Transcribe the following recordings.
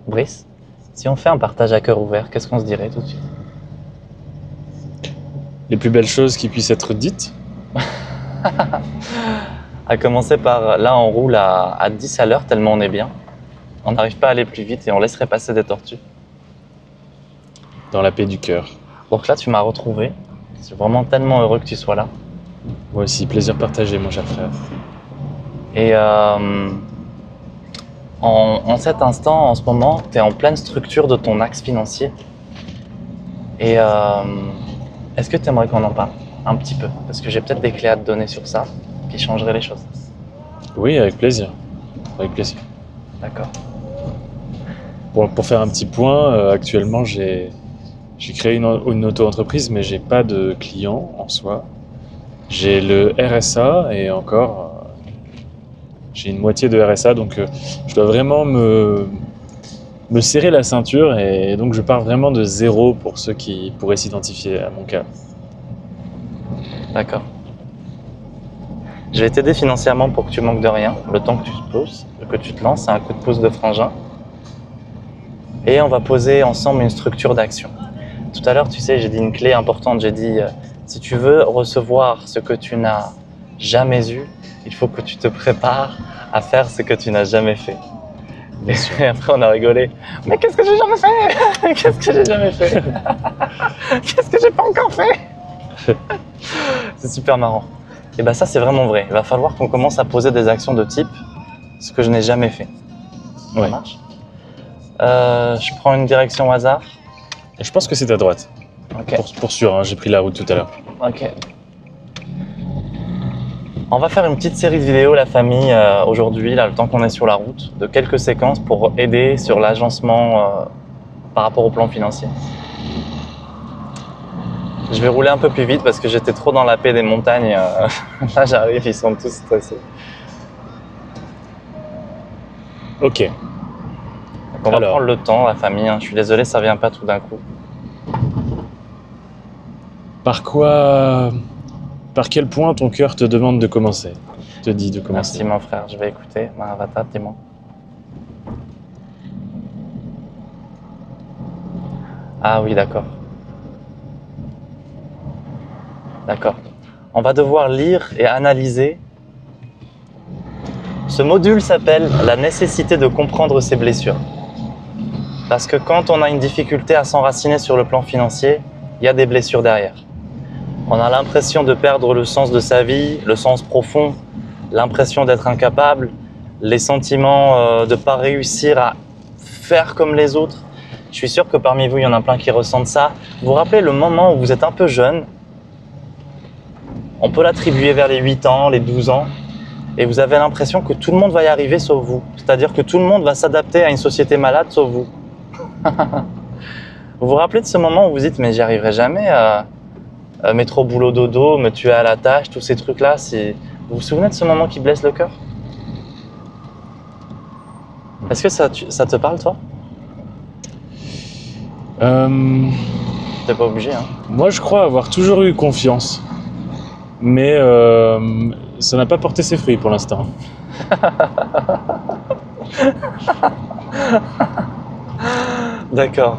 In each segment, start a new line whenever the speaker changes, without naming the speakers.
Brice, si on fait un partage à cœur ouvert, qu'est-ce qu'on se dirait tout de suite?
Les plus belles choses qui puissent être dites.
À commencer par, là on roule à 10 à l'heure tellement on est bien. On n'arrive pas à aller plus vite et on laisserait passer des tortues.
Dans la paix du cœur.
Donc là tu m'as retrouvé. Je suis vraiment tellement heureux que tu sois là.
Moi aussi, plaisir partagé, mon cher frère.
Et en cet instant, en ce moment, tu es en pleine structure de ton axe financier. Et est-ce que tu aimerais qu'on en parle un petit peu? Parce que j'ai peut-être des clés à te donner sur ça qui changeraient les choses.
Oui, avec plaisir. Avec plaisir.
D'accord.
Pour faire un petit point, actuellement, j'ai créé une auto-entreprise, mais j'ai pas de clients en soi. J'ai le RSA et encore, j'ai une moitié de RSA, donc je dois vraiment me serrer la ceinture et donc je pars vraiment de zéro pour ceux qui pourraient s'identifier à mon cas.
D'accord. Je vais t'aider financièrement pour que tu manques de rien, le temps que tu te poses, que tu te lances, c'est un coup de pouce de frangin. Et on va poser ensemble une structure d'action. Tout à l'heure, tu sais, j'ai dit une clé importante, j'ai dit si tu veux recevoir ce que tu n'as jamais eu, il faut que tu te prépares à faire ce que tu n'as jamais fait. Et après, on a rigolé. Mais qu'est-ce que j'ai jamais fait? Qu'est-ce que j'ai jamais fait? Qu'est-ce que j'ai pas encore fait? C'est super marrant. Et bien ça, c'est vraiment vrai. Il va falloir qu'on commence à poser des actions de type ce que je n'ai jamais fait. Ça
Ouais.
marche? Je prends une direction au hasard.
Et je pense que c'est à droite.
Ok.
Pour sûr, hein, j'ai pris la route tout à l'heure.
Ok. On va faire une petite série de vidéos, la famille, aujourd'hui, là, le temps qu'on est sur la route, de quelques séquences pour aider sur l'agencement par rapport au plan financier. Je vais rouler un peu plus vite parce que j'étais trop dans la paix des montagnes. Là, j'arrive, ils sont tous stressés.
Ok.
Donc, on va
Alors.
prendre le temps, la famille. Hein. Je suis désolé, ça vient pas tout d'un coup.
Par quel point ton cœur te demande de commencer? Te dit de commencer.
Merci mon frère, je vais écouter. Mahavata, dis-moi. Ah oui, d'accord. D'accord. On va devoir lire et analyser. Ce module s'appelle « La nécessité de comprendre ses blessures ». Parce que quand on a une difficulté à s'enraciner sur le plan financier, il y a des blessures derrière. On a l'impression de perdre le sens de sa vie, le sens profond, l'impression d'être incapable, les sentiments de ne pas réussir à faire comme les autres. Je suis sûr que parmi vous, il y en a plein qui ressentent ça. Vous vous rappelez le moment où vous êtes un peu jeune? On peut l'attribuer vers les 8 ans, les 12 ans, et vous avez l'impression que tout le monde va y arriver sauf vous. C'est-à-dire que tout le monde va s'adapter à une société malade sauf vous. Vous vous rappelez de ce moment où vous dites « mais j'y arriverai jamais métro, boulot, dodo, me tuer à la tâche, tous ces trucs-là. » Vous vous souvenez de ce moment qui blesse le cœur? Est-ce que ça te parle, toi? T'es pas obligé, hein.
Moi, je crois avoir toujours eu confiance. Mais ça n'a pas porté ses fruits pour l'instant.
D'accord.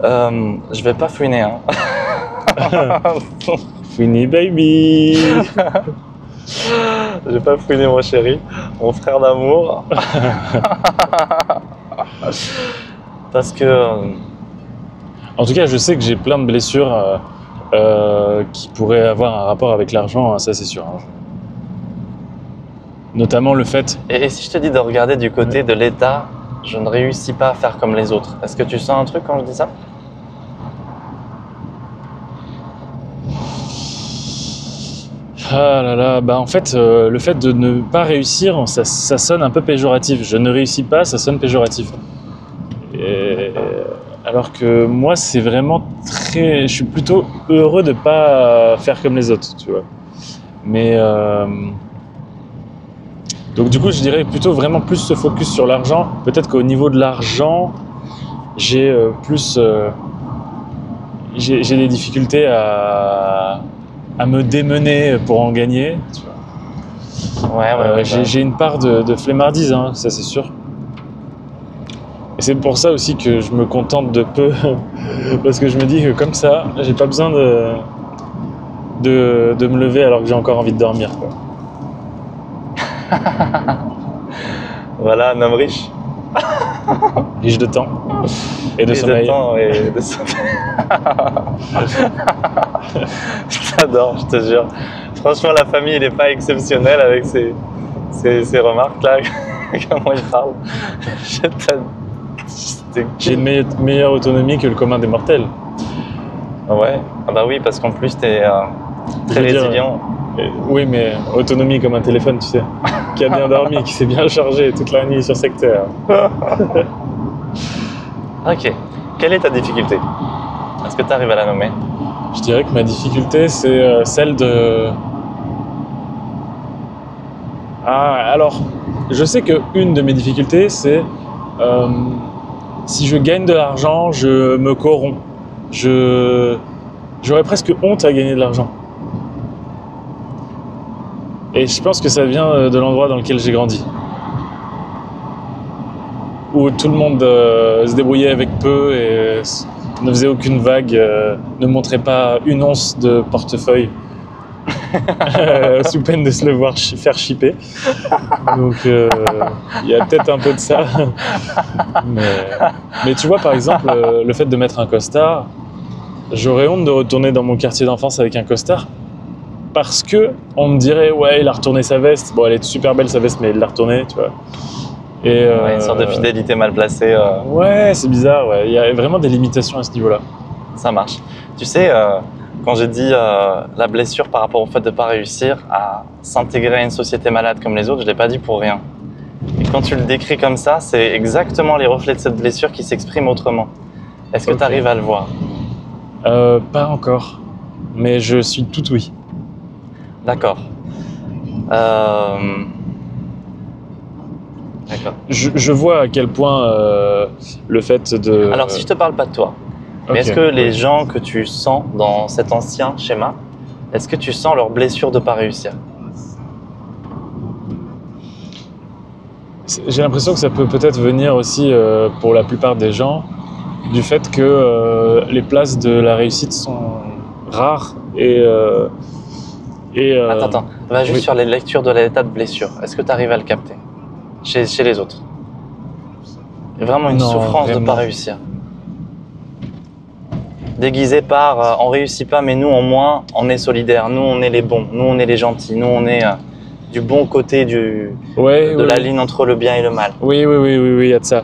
Je vais pas fouiner, hein.
Fini baby.
Je vais pas fouiner, mon chéri, mon frère d'amour. Parce que...
En tout cas, je sais que j'ai plein de blessures qui pourraient avoir un rapport avec l'argent, hein, ça c'est sûr. Hein. Notamment le fait...
Et si je te dis de regarder du côté de l'État, je ne réussis pas à faire comme les autres. Est-ce que tu sens un truc quand je dis ça?
Ah là là, bah en fait, le fait de ne pas réussir, ça sonne un peu péjoratif. Je ne réussis pas, ça sonne péjoratif. Et... Alors que moi, c'est vraiment très... Je suis plutôt heureux de ne pas faire comme les autres, tu vois. Mais... Donc du coup, je dirais plutôt vraiment plus se focus sur l'argent. Peut-être qu'au niveau de l'argent, j'ai plus... J'ai des difficultés à me démener pour en gagner. Tu vois.
Ouais.
J'ai une part de flemmardise, hein, ça c'est sûr. Et c'est pour ça aussi que je me contente de peu, parce que je me dis que comme ça, j'ai pas besoin de me lever alors que j'ai encore envie de dormir, quoi.
Voilà un homme riche.
Riche de temps et de
Riche
sommeil.
de temps et de sommeil. Je t'adore, je te jure. Franchement, la famille, il n'est pas exceptionnelle avec ces remarques-là. Comment il parle. Je t'adore.
J'ai une meilleure autonomie que le commun des mortels.
Ouais, ah bah oui, parce qu'en plus, tu es très résilient.
Oui, mais autonomie comme un téléphone, tu sais, qui a bien dormi, qui s'est bien chargé toute la nuit sur secteur.
Ok. Quelle est ta difficulté? Est-ce que tu arrives à la nommer?
Je dirais que ma difficulté, c'est celle de... Ah, alors, je sais qu'une de mes difficultés, c'est si je gagne de l'argent, je me corromps. J'aurais presque honte à gagner de l'argent. Et je pense que ça vient de l'endroit dans lequel j'ai grandi. Où tout le monde se débrouillait avec peu et ne faisait aucune vague, ne montrait pas une once de portefeuille. Sous peine de se le voir faire chipper. Donc il y a peut-être un peu de ça. Mais tu vois, par exemple, le fait de mettre un costard, j'aurais honte de retourner dans mon quartier d'enfance avec un costard parce que on me dirait ouais, il a retourné sa veste. Bon, elle est super belle sa veste, mais il l'a retournée, tu vois. Et
ouais, une sorte de fidélité mal placée.
Ouais, c'est bizarre. Ouais. Il y a vraiment des limitations à ce niveau-là.
Ça marche. Tu sais, quand j'ai dit la blessure par rapport au fait de ne pas réussir à s'intégrer à une société malade comme les autres, je ne l'ai pas dit pour rien. Et quand tu le décris comme ça, c'est exactement les reflets de cette blessure qui s'expriment autrement. Est-ce que tu arrives à le voir?
Pas encore, mais je suis tout oui.
D'accord. D'accord.
Je vois à quel point le fait de...
Alors, si je te parle pas de toi, mais est-ce que les gens que tu sens dans cet ancien schéma, est-ce que tu sens leur blessure de ne pas réussir?
J'ai l'impression que ça peut peut-être venir aussi, pour la plupart des gens, du fait que les places de la réussite sont rares et...
Attends, va juste sur les lectures de l'état de blessure. Est-ce que tu arrives à le capter chez les autres? Il y a vraiment une souffrance de ne pas réussir. Déguisée par on réussit pas, mais nous au moins on est solidaires, nous on est les bons, nous on est les gentils, nous on est du bon côté de la ligne entre le bien et le mal.
Oui, il y a de ça,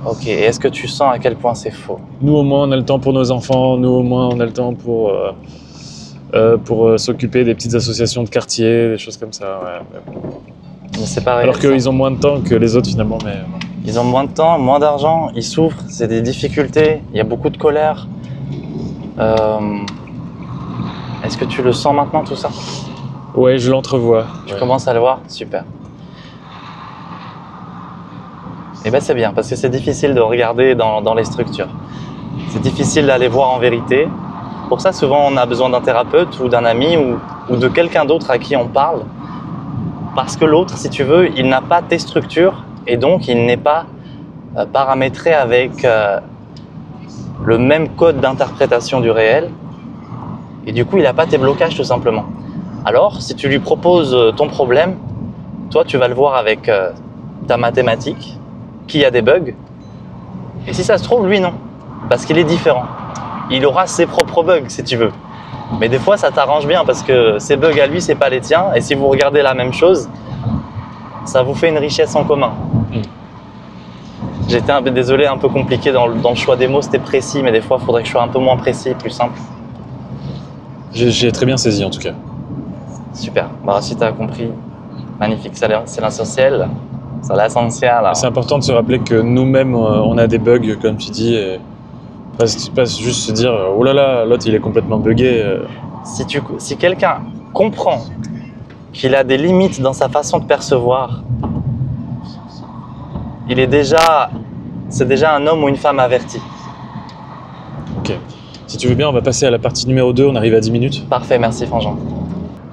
Ok, et est-ce que tu sens à quel point c'est faux?
Nous au moins on a le temps pour nos enfants, nous au moins on a le temps pour s'occuper des petites associations de quartier, des choses comme ça. Ouais.
Mais c'est pareil.
Alors qu'ils ont moins de temps que les autres finalement. Mais...
Ils ont moins de temps, moins d'argent, ils souffrent, c'est des difficultés, il y a beaucoup de colère. Est-ce que tu le sens maintenant tout ça?
Ouais, je l'entrevois.
Tu commences à le voir? Super. Et ben c'est bien, parce que c'est difficile de regarder dans les structures. C'est difficile d'aller voir en vérité. Pour ça, souvent, on a besoin d'un thérapeute ou d'un ami ou de quelqu'un d'autre à qui on parle. Parce que l'autre, si tu veux, il n'a pas tes structures et donc il n'est pas paramétré avec le même code d'interprétation du réel. Et du coup, il n'a pas tes blocages tout simplement. Alors, si tu lui proposes ton problème, toi, tu vas le voir avec ta mathématique, qui a des bugs. Et si ça se trouve, lui, non. Parce qu'il est différent. Il aura ses propres bugs, si tu veux. Mais des fois, ça t'arrange bien parce que ces bugs à lui, c'est pas les tiens. Et si vous regardez la même chose, ça vous fait une richesse en commun. J'étais désolé, un peu compliqué dans le choix des mots. C'était précis, mais des fois, il faudrait que je sois un peu moins précis, plus simple.
J'ai très bien saisi, en tout cas.
Super. Bah, si tu as compris, magnifique. C'est l'essentiel. C'est l'essentiel.
C'est important de se rappeler que nous-mêmes, on a des bugs, comme tu dis. Et... Pas juste se dire oh là là, l'autre il est complètement buggé.
Si quelqu'un comprend qu'il a des limites dans sa façon de percevoir, c'est déjà un homme ou une femme averti.
Ok. Si tu veux bien, on va passer à la partie numéro 2, on arrive à 10 minutes.
Parfait, merci Fanjean.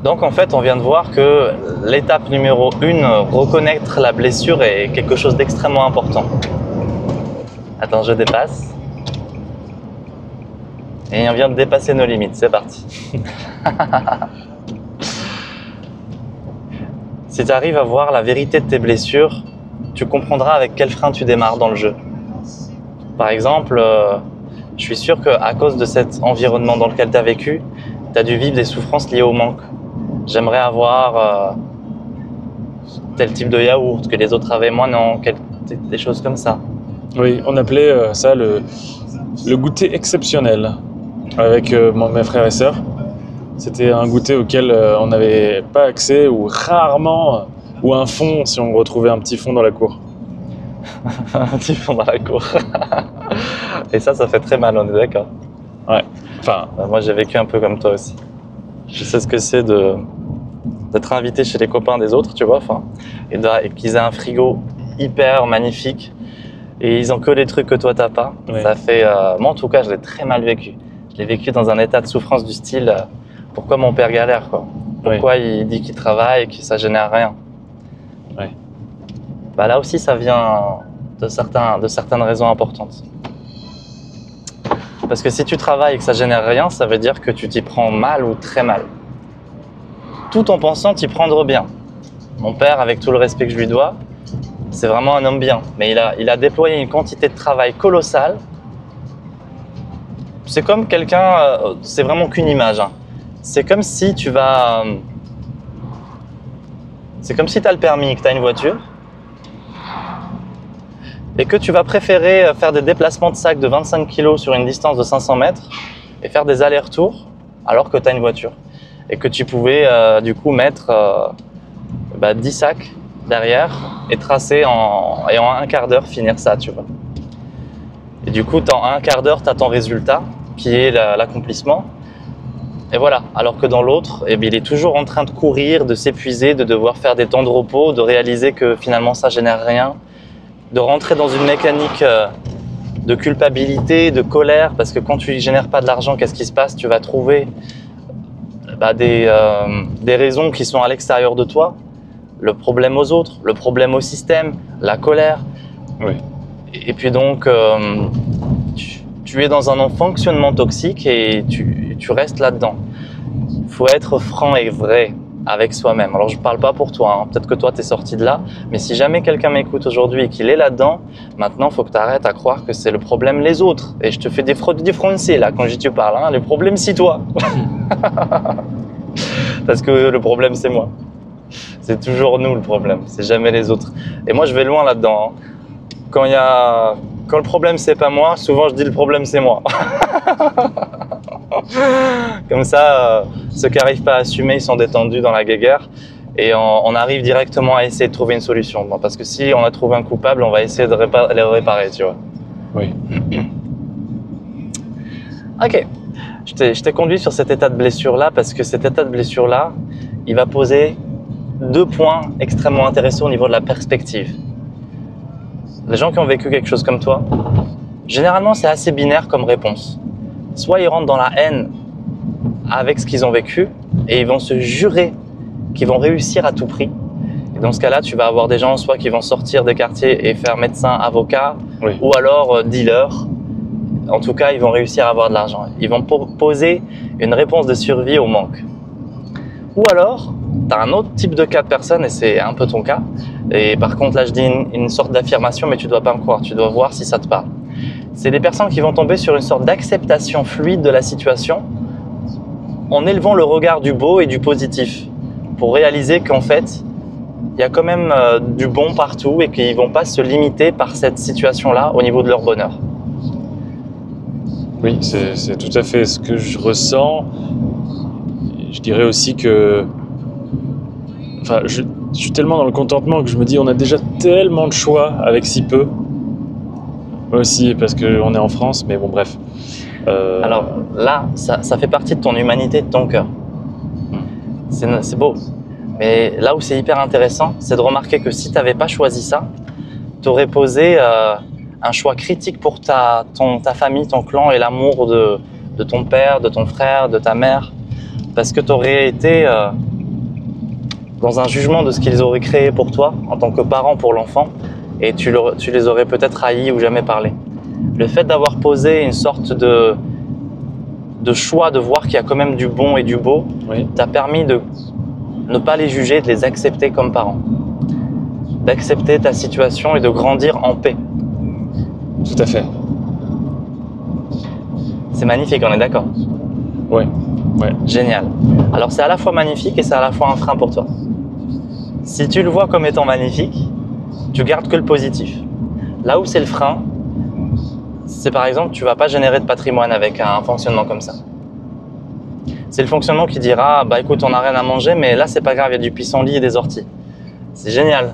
Donc en fait, on vient de voir que l'étape numéro 1, reconnaître la blessure, est quelque chose d'extrêmement important. Attends, je dépasse. Et on vient de dépasser nos limites, c'est parti. Si tu arrives à voir la vérité de tes blessures, tu comprendras avec quel frein tu démarres dans le jeu. Par exemple, je suis sûr qu'à cause de cet environnement dans lequel tu as vécu, tu as dû vivre des souffrances liées au manque. J'aimerais avoir tel type de yaourt que les autres avaient, moi non, des choses comme ça.
Oui, on appelait ça le goûter exceptionnel avec mes frères et sœurs. C'était un goûter auquel on n'avait pas accès ou rarement, ou un fond si on retrouvait un petit fond dans la cour.
Un petit fond dans la cour. Et ça fait très mal, on est d'accord.
Ouais. Enfin,
moi j'ai vécu un peu comme toi aussi. Je sais ce que c'est d'être invité chez les copains des autres, tu vois, et qu'ils aient un frigo hyper magnifique et ils ont que les trucs que toi t'as pas. Ouais. Ça fait, moi en tout cas, je l'ai très mal vécu. Je l'ai vécu dans un état de souffrance du style pourquoi mon père galère, quoi. Pourquoi il dit qu'il travaille et que ça génère rien.
Ouais.
Bah là aussi, ça vient de certaines raisons importantes. Parce que si tu travailles et que ça génère rien, ça veut dire que tu t'y prends mal ou très mal. Tout en pensant t'y prendre bien. Mon père, avec tout le respect que je lui dois, c'est vraiment un homme bien. Mais il a déployé une quantité de travail colossale. C'est comme quelqu'un, c'est vraiment qu'une image. Hein. C'est comme si tu vas... C'est comme si tu as le permis, que tu as une voiture. Et que tu vas préférer faire des déplacements de sac de 25 kg sur une distance de 500 mètres et faire des allers-retours alors que tu as une voiture. Et que tu pouvais du coup mettre 10 sacs derrière et tracer et en un quart d'heure finir ça, tu vois. Et du coup, en un quart d'heure, tu as ton résultat qui est l'accomplissement. Et voilà, alors que dans l'autre, il est toujours en train de courir, de s'épuiser, de devoir faire des temps de repos, de réaliser que finalement ça génère rien, de rentrer dans une mécanique de culpabilité, de colère, parce que quand tu ne génères pas de l'argent, qu'est-ce qui se passe? Tu vas trouver des raisons qui sont à l'extérieur de toi, le problème aux autres, le problème au système, la colère.
Oui.
Et puis donc, tu es dans un fonctionnement toxique et tu restes là-dedans. Il faut être franc et vrai avec soi-même. Alors, je ne parle pas pour toi, hein. Peut-être que toi, tu es sorti de là, mais si jamais quelqu'un m'écoute aujourd'hui et qu'il est là-dedans, maintenant, il faut que tu arrêtes à croire que c'est le problème les autres. Et je te fais des français là, quand tu parles. Hein. Le problème, c'est toi. Parce que le problème, c'est moi. C'est toujours nous le problème, c'est jamais les autres. Et moi, je vais loin là-dedans. Hein. Quand le problème, c'est pas moi, souvent, je dis le problème, c'est moi. Comme ça, ceux qui n'arrivent pas à assumer, ils sont détendus dans la guéguerre et on arrive directement à essayer de trouver une solution. Bon, parce que si on a trouvé un coupable, on va essayer de les réparer, tu vois.
Oui.
Ok. Je t'ai conduit sur cet état de blessure-là parce que cet état de blessure-là, il va poser 2 points extrêmement intéressants au niveau de la perspective. Les gens qui ont vécu quelque chose comme toi, généralement, c'est assez binaire comme réponse. Soit ils rentrent dans la haine avec ce qu'ils ont vécu et ils vont se jurer qu'ils vont réussir à tout prix. Et dans ce cas-là, tu vas avoir des gens soit qui vont sortir des quartiers et faire médecin, avocat, oui. Ou alors dealer. En tout cas, ils vont réussir à avoir de l'argent. Ils vont poser une réponse de survie au manque. Ou alors, tu as un autre type de cas de personne et c'est un peu ton cas. Et par contre, là, je dis une sorte d'affirmation, mais tu ne dois pas me croire. Tu dois voir si ça te parle. C'est des personnes qui vont tomber sur une sorte d'acceptation fluide de la situation en élevant le regard du beau et du positif pour réaliser qu'en fait, il y a quand même du bon partout et qu'ils ne vont pas se limiter par cette situation-là au niveau de leur bonheur.
Oui, c'est tout à fait ce que je ressens. Je dirais aussi que... Enfin, je suis tellement dans le contentement que je me dis on a déjà tellement de choix avec si peu. Moi aussi, parce qu'on est en France, mais bon, bref.
Alors là, ça fait partie de ton humanité, de ton cœur. C'est beau. Mais là où c'est hyper intéressant, c'est de remarquer que si tu n'avais pas choisi ça, tu aurais posé un choix critique pour ta famille, ton clan et l'amour de ton père, de ton frère, de ta mère. Parce que tu aurais été dans un jugement de ce qu'ils auraient créé pour toi, en tant que parent pour l'enfant, et tu les aurais peut-être haïs ou jamais parlé. Le fait d'avoir posé une sorte de choix, de voir qu'il y a quand même du bon et du beau,
Oui.
t'a permis de ne pas les juger, de les accepter comme parents. D'accepter ta situation et de grandir en paix.
Tout à fait.
C'est magnifique, on est d'accord?
Ouais.
Génial. Alors c'est à la fois magnifique et c'est à la fois un frein pour toi. Si tu le vois comme étant magnifique, tu gardes que le positif. Là où c'est le frein, c'est par exemple, tu vas pas générer de patrimoine avec un fonctionnement comme ça. C'est le fonctionnement qui dira, bah écoute, on n'a rien à manger, mais là c'est pas grave, il y a du pissenlit et des orties. C'est génial.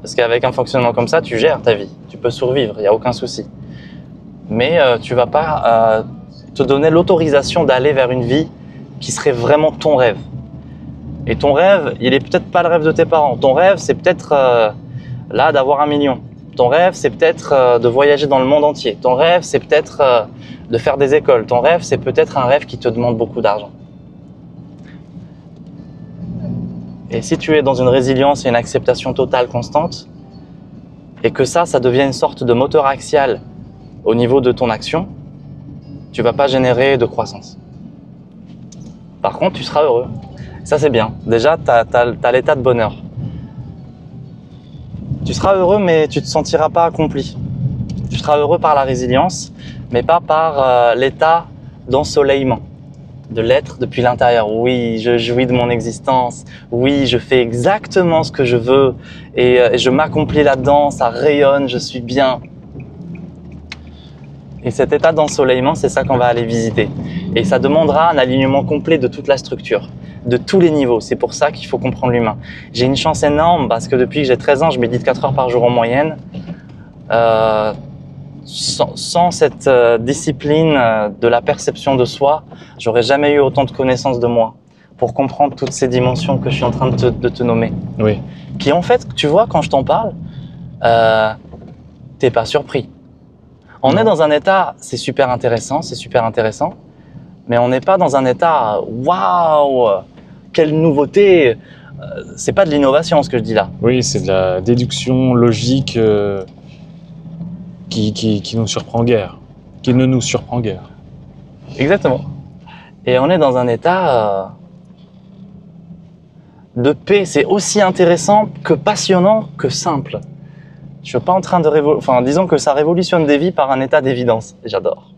Parce qu'avec un fonctionnement comme ça, tu gères ta vie. Tu peux survivre, il n'y a aucun souci. Mais tu vas pas te donner l'autorisation d'aller vers une vie qui serait vraiment ton rêve. Et ton rêve, il est peut-être pas le rêve de tes parents. Ton rêve, c'est peut-être là d'avoir 1 million. Ton rêve, c'est peut-être de voyager dans le monde entier. Ton rêve, c'est peut-être de faire des écoles. Ton rêve, c'est peut-être un rêve qui te demande beaucoup d'argent. Et si tu es dans une résilience et une acceptation totale constante, et que ça devient une sorte de moteur axial au niveau de ton action, tu vas pas générer de croissance. Par contre, tu seras heureux. Ça, c'est bien. Déjà, tu as l'état de bonheur. Tu seras heureux, mais tu ne te sentiras pas accompli. Tu seras heureux par la résilience, mais pas par l'état d'ensoleillement, de l'être depuis l'intérieur. Oui, je jouis de mon existence. Oui, je fais exactement ce que je veux et je m'accomplis là-dedans, ça rayonne, je suis bien. Et cet état d'ensoleillement, c'est ça qu'on va aller visiter. Et ça demandera un alignement complet de toute la structure, de tous les niveaux. C'est pour ça qu'il faut comprendre l'humain. J'ai une chance énorme parce que depuis que j'ai 13 ans, je médite 4 heures par jour en moyenne. Sans cette discipline de la perception de soi, j'aurais jamais eu autant de connaissances de moi pour comprendre toutes ces dimensions que je suis en train de te nommer.
Oui.
Qui en fait, tu vois, quand je t'en parle, t'es pas surpris. On est dans un état, c'est super intéressant, mais on n'est pas dans un état, waouh, quelle nouveauté. C'est pas de l'innovation ce que je dis là.
Oui, c'est de la déduction logique qui nous surprend guère, qui ne nous surprend guère.
Exactement. Et on est dans un état de paix. C'est aussi intéressant que passionnant que simple. Je suis pas en train de disons que ça révolutionne des vies par un état d'évidence. Et j'adore.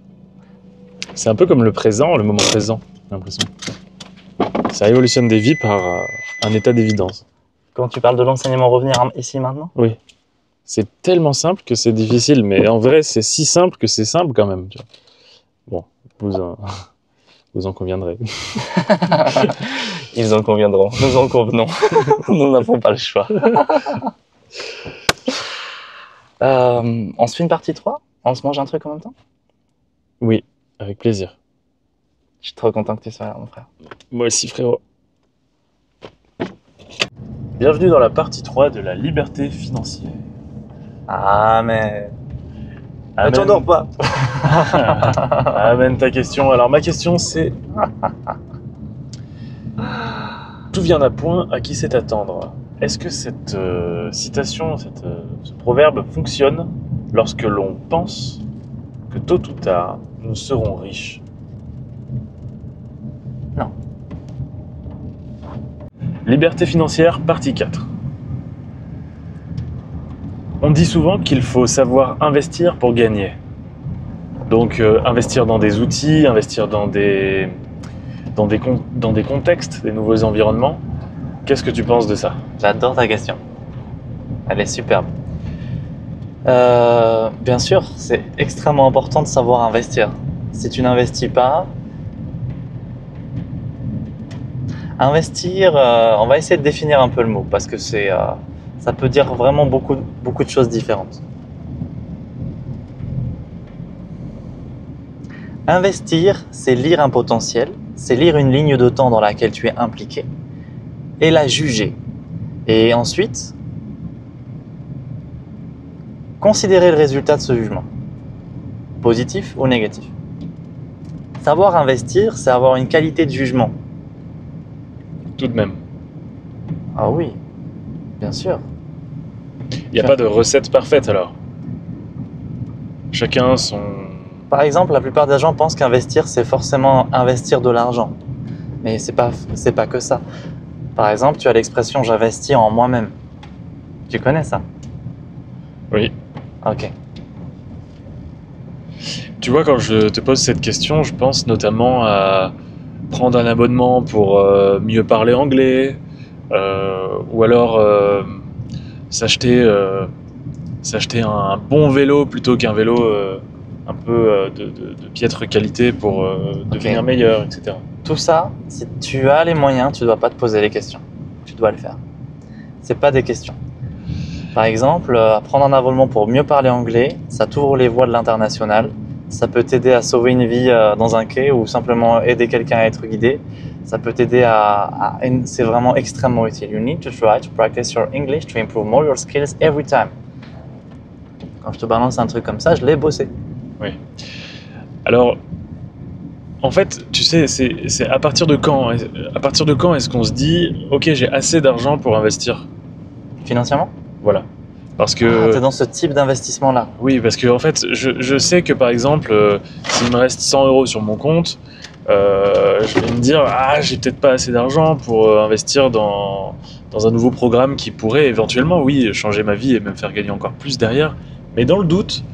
C'est un peu comme le présent, le moment présent, j'ai l'impression. Ça révolutionne des vies par un état d'évidence.
Quand tu parles de l'enseignement revenir ici maintenant?
Oui. C'est tellement simple que c'est difficile, mais en vrai, c'est si simple que c'est simple quand même. Tu vois. Bon, vous en conviendrez.
Ils en conviendront. Nous en convenons. Nous n'avons pas le choix. On se fait une partie 3? On se mange un truc en même temps?
Oui, avec plaisir.
Je suis trop content que tu sois là, mon frère.
Moi aussi, frérot. Bienvenue dans la partie 3 de la liberté financière.
Amen.
Amen.
Ne t'endors pas.
Amen ta question. Alors ma question c'est... Tout vient d'un point, à qui c'est attendre? Est-ce que cette citation, ce proverbe fonctionne lorsque l'on pense que tôt ou tard, nous serons riches?
Non.
Liberté financière, partie 4. On dit souvent qu'il faut savoir investir pour gagner. Donc investir dans des outils, investir dans des contextes, des nouveaux environnements. Qu'est-ce que tu penses de ça?
J'adore ta question. Elle est superbe. Bien sûr, c'est extrêmement important de savoir investir. Si tu n'investis pas, investir, on va essayer de définir un peu le mot parce que ça peut dire vraiment beaucoup de choses différentes. Investir, c'est lire un potentiel, c'est lire une ligne de temps dans laquelle tu es impliqué et la juger. Et ensuite, considérer le résultat de ce jugement, positif ou négatif. Savoir investir, c'est avoir une qualité de jugement.
Tout de même.
Ah oui, bien sûr.
Il n'y a pas de recette parfaite alors. chacun son...
Par exemple, la plupart des gens pensent qu'investir, c'est forcément investir de l'argent. Mais c'est pas que ça. Par exemple, tu as l'expression « j'investis en moi-même ». Tu connais ça?
Oui.
Ok.
Tu vois, quand je te pose cette question, je pense notamment à prendre un abonnement pour mieux parler anglais, ou alors s'acheter un bon vélo plutôt qu'un vélo un peu de piètre qualité pour devenir meilleur, etc.
Tout ça, si tu as les moyens, tu ne dois pas te poser les questions. Tu dois le faire. C'est pas des questions. Par exemple, prendre un abonnement pour mieux parler anglais, ça t'ouvre les voies de l'international. Ça peut t'aider à sauver une vie dans un quai ou simplement aider quelqu'un à être guidé. Ça peut t'aider c'est vraiment extrêmement utile. You need to try to practice your English to improve more your skills every time. Quand je te balance un truc comme ça, je l'ai bossé.
Oui. Alors, en fait, tu sais, c'est à partir de quand est-ce qu'on se dit « Ok, j'ai assez d'argent pour investir ».
Financièrement?
Voilà. Parce que...
t'es dans ce type d'investissement-là.
Oui, parce que en fait, je sais que par exemple, s'il me reste 100 € sur mon compte, je vais me dire « Ah, j'ai peut-être pas assez d'argent pour investir dans un nouveau programme qui pourrait éventuellement, oui, changer ma vie et me faire gagner encore plus derrière. » Mais dans le doute,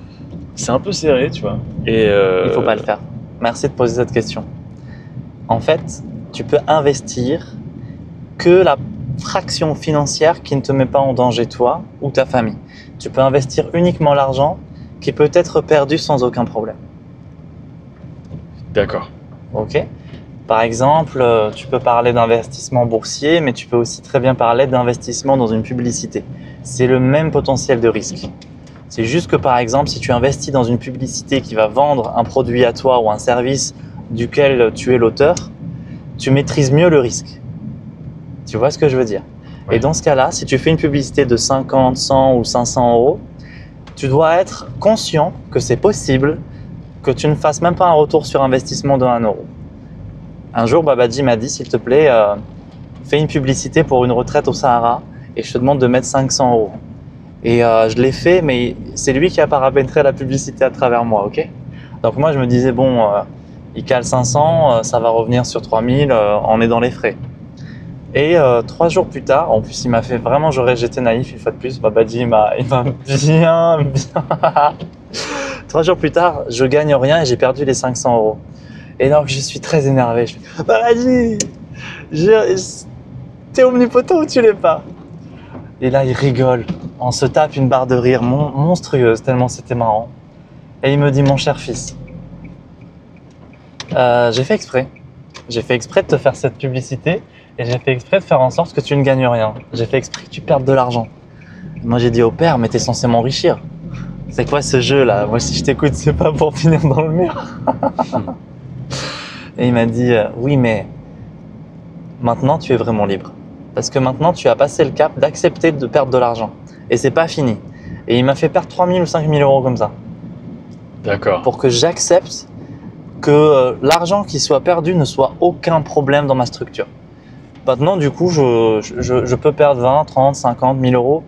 c'est un peu serré, tu vois. Et
il faut pas le faire. Merci de poser cette question. En fait, tu peux investir que la fraction financière qui ne te met pas en danger toi ou ta famille. Tu peux investir uniquement l'argent qui peut être perdu sans aucun problème.
D'accord.
Ok. Par exemple, tu peux parler d'investissement boursier, mais tu peux aussi très bien parler d'investissement dans une publicité. C'est le même potentiel de risque. C'est juste que par exemple, si tu investis dans une publicité qui va vendre un produit à toi ou un service duquel tu es l'auteur, tu maîtrises mieux le risque. Tu vois ce que je veux dire?
Ouais.
Et dans ce cas-là, si tu fais une publicité de 50, 100 ou 500 €, tu dois être conscient que c'est possible que tu ne fasses même pas un retour sur investissement de 1 €. Un jour, Babaji m'a dit, s'il te plaît, fais une publicité pour une retraite au Sahara et je te demande de mettre 500 €. Et je l'ai fait, mais c'est lui qui a paramétré la publicité à travers moi, ok? Donc moi, je me disais, bon, il cale 500, ça va revenir sur 3000, on est dans les frais. Et 3 jours plus tard, en plus, il m'a fait vraiment, j'étais naïf une fois de plus, Babaji, il m'a bien. 3 jours plus tard, je gagne rien et j'ai perdu les 500 €. Et donc, je suis très énervé. Je fais, Babaji, t'es omnipotent ou tu l'es pas? Et là, il rigole. On se tape une barre de rire monstrueuse, tellement c'était marrant. Et il me dit, mon cher fils, j'ai fait exprès. J'ai fait exprès de te faire cette publicité et j'ai fait exprès de faire en sorte que tu ne gagnes rien. J'ai fait exprès que tu perdes de l'argent. Moi, j'ai dit au père, mais t'es censé m'enrichir. C'est quoi ce jeu-là? Moi, si je t'écoute, c'est pas pour finir dans le mur. Et il m'a dit, oui, mais maintenant, tu es vraiment libre. Parce que maintenant, tu as passé le cap d'accepter de perdre de l'argent. Et c'est pas fini. Et il m'a fait perdre 3 000 ou 5 000 € comme ça.
D'accord.
Pour que j'accepte que l'argent qui soit perdu ne soit aucun problème dans ma structure. Maintenant, du coup, je peux perdre 20, 30, 50 000 €.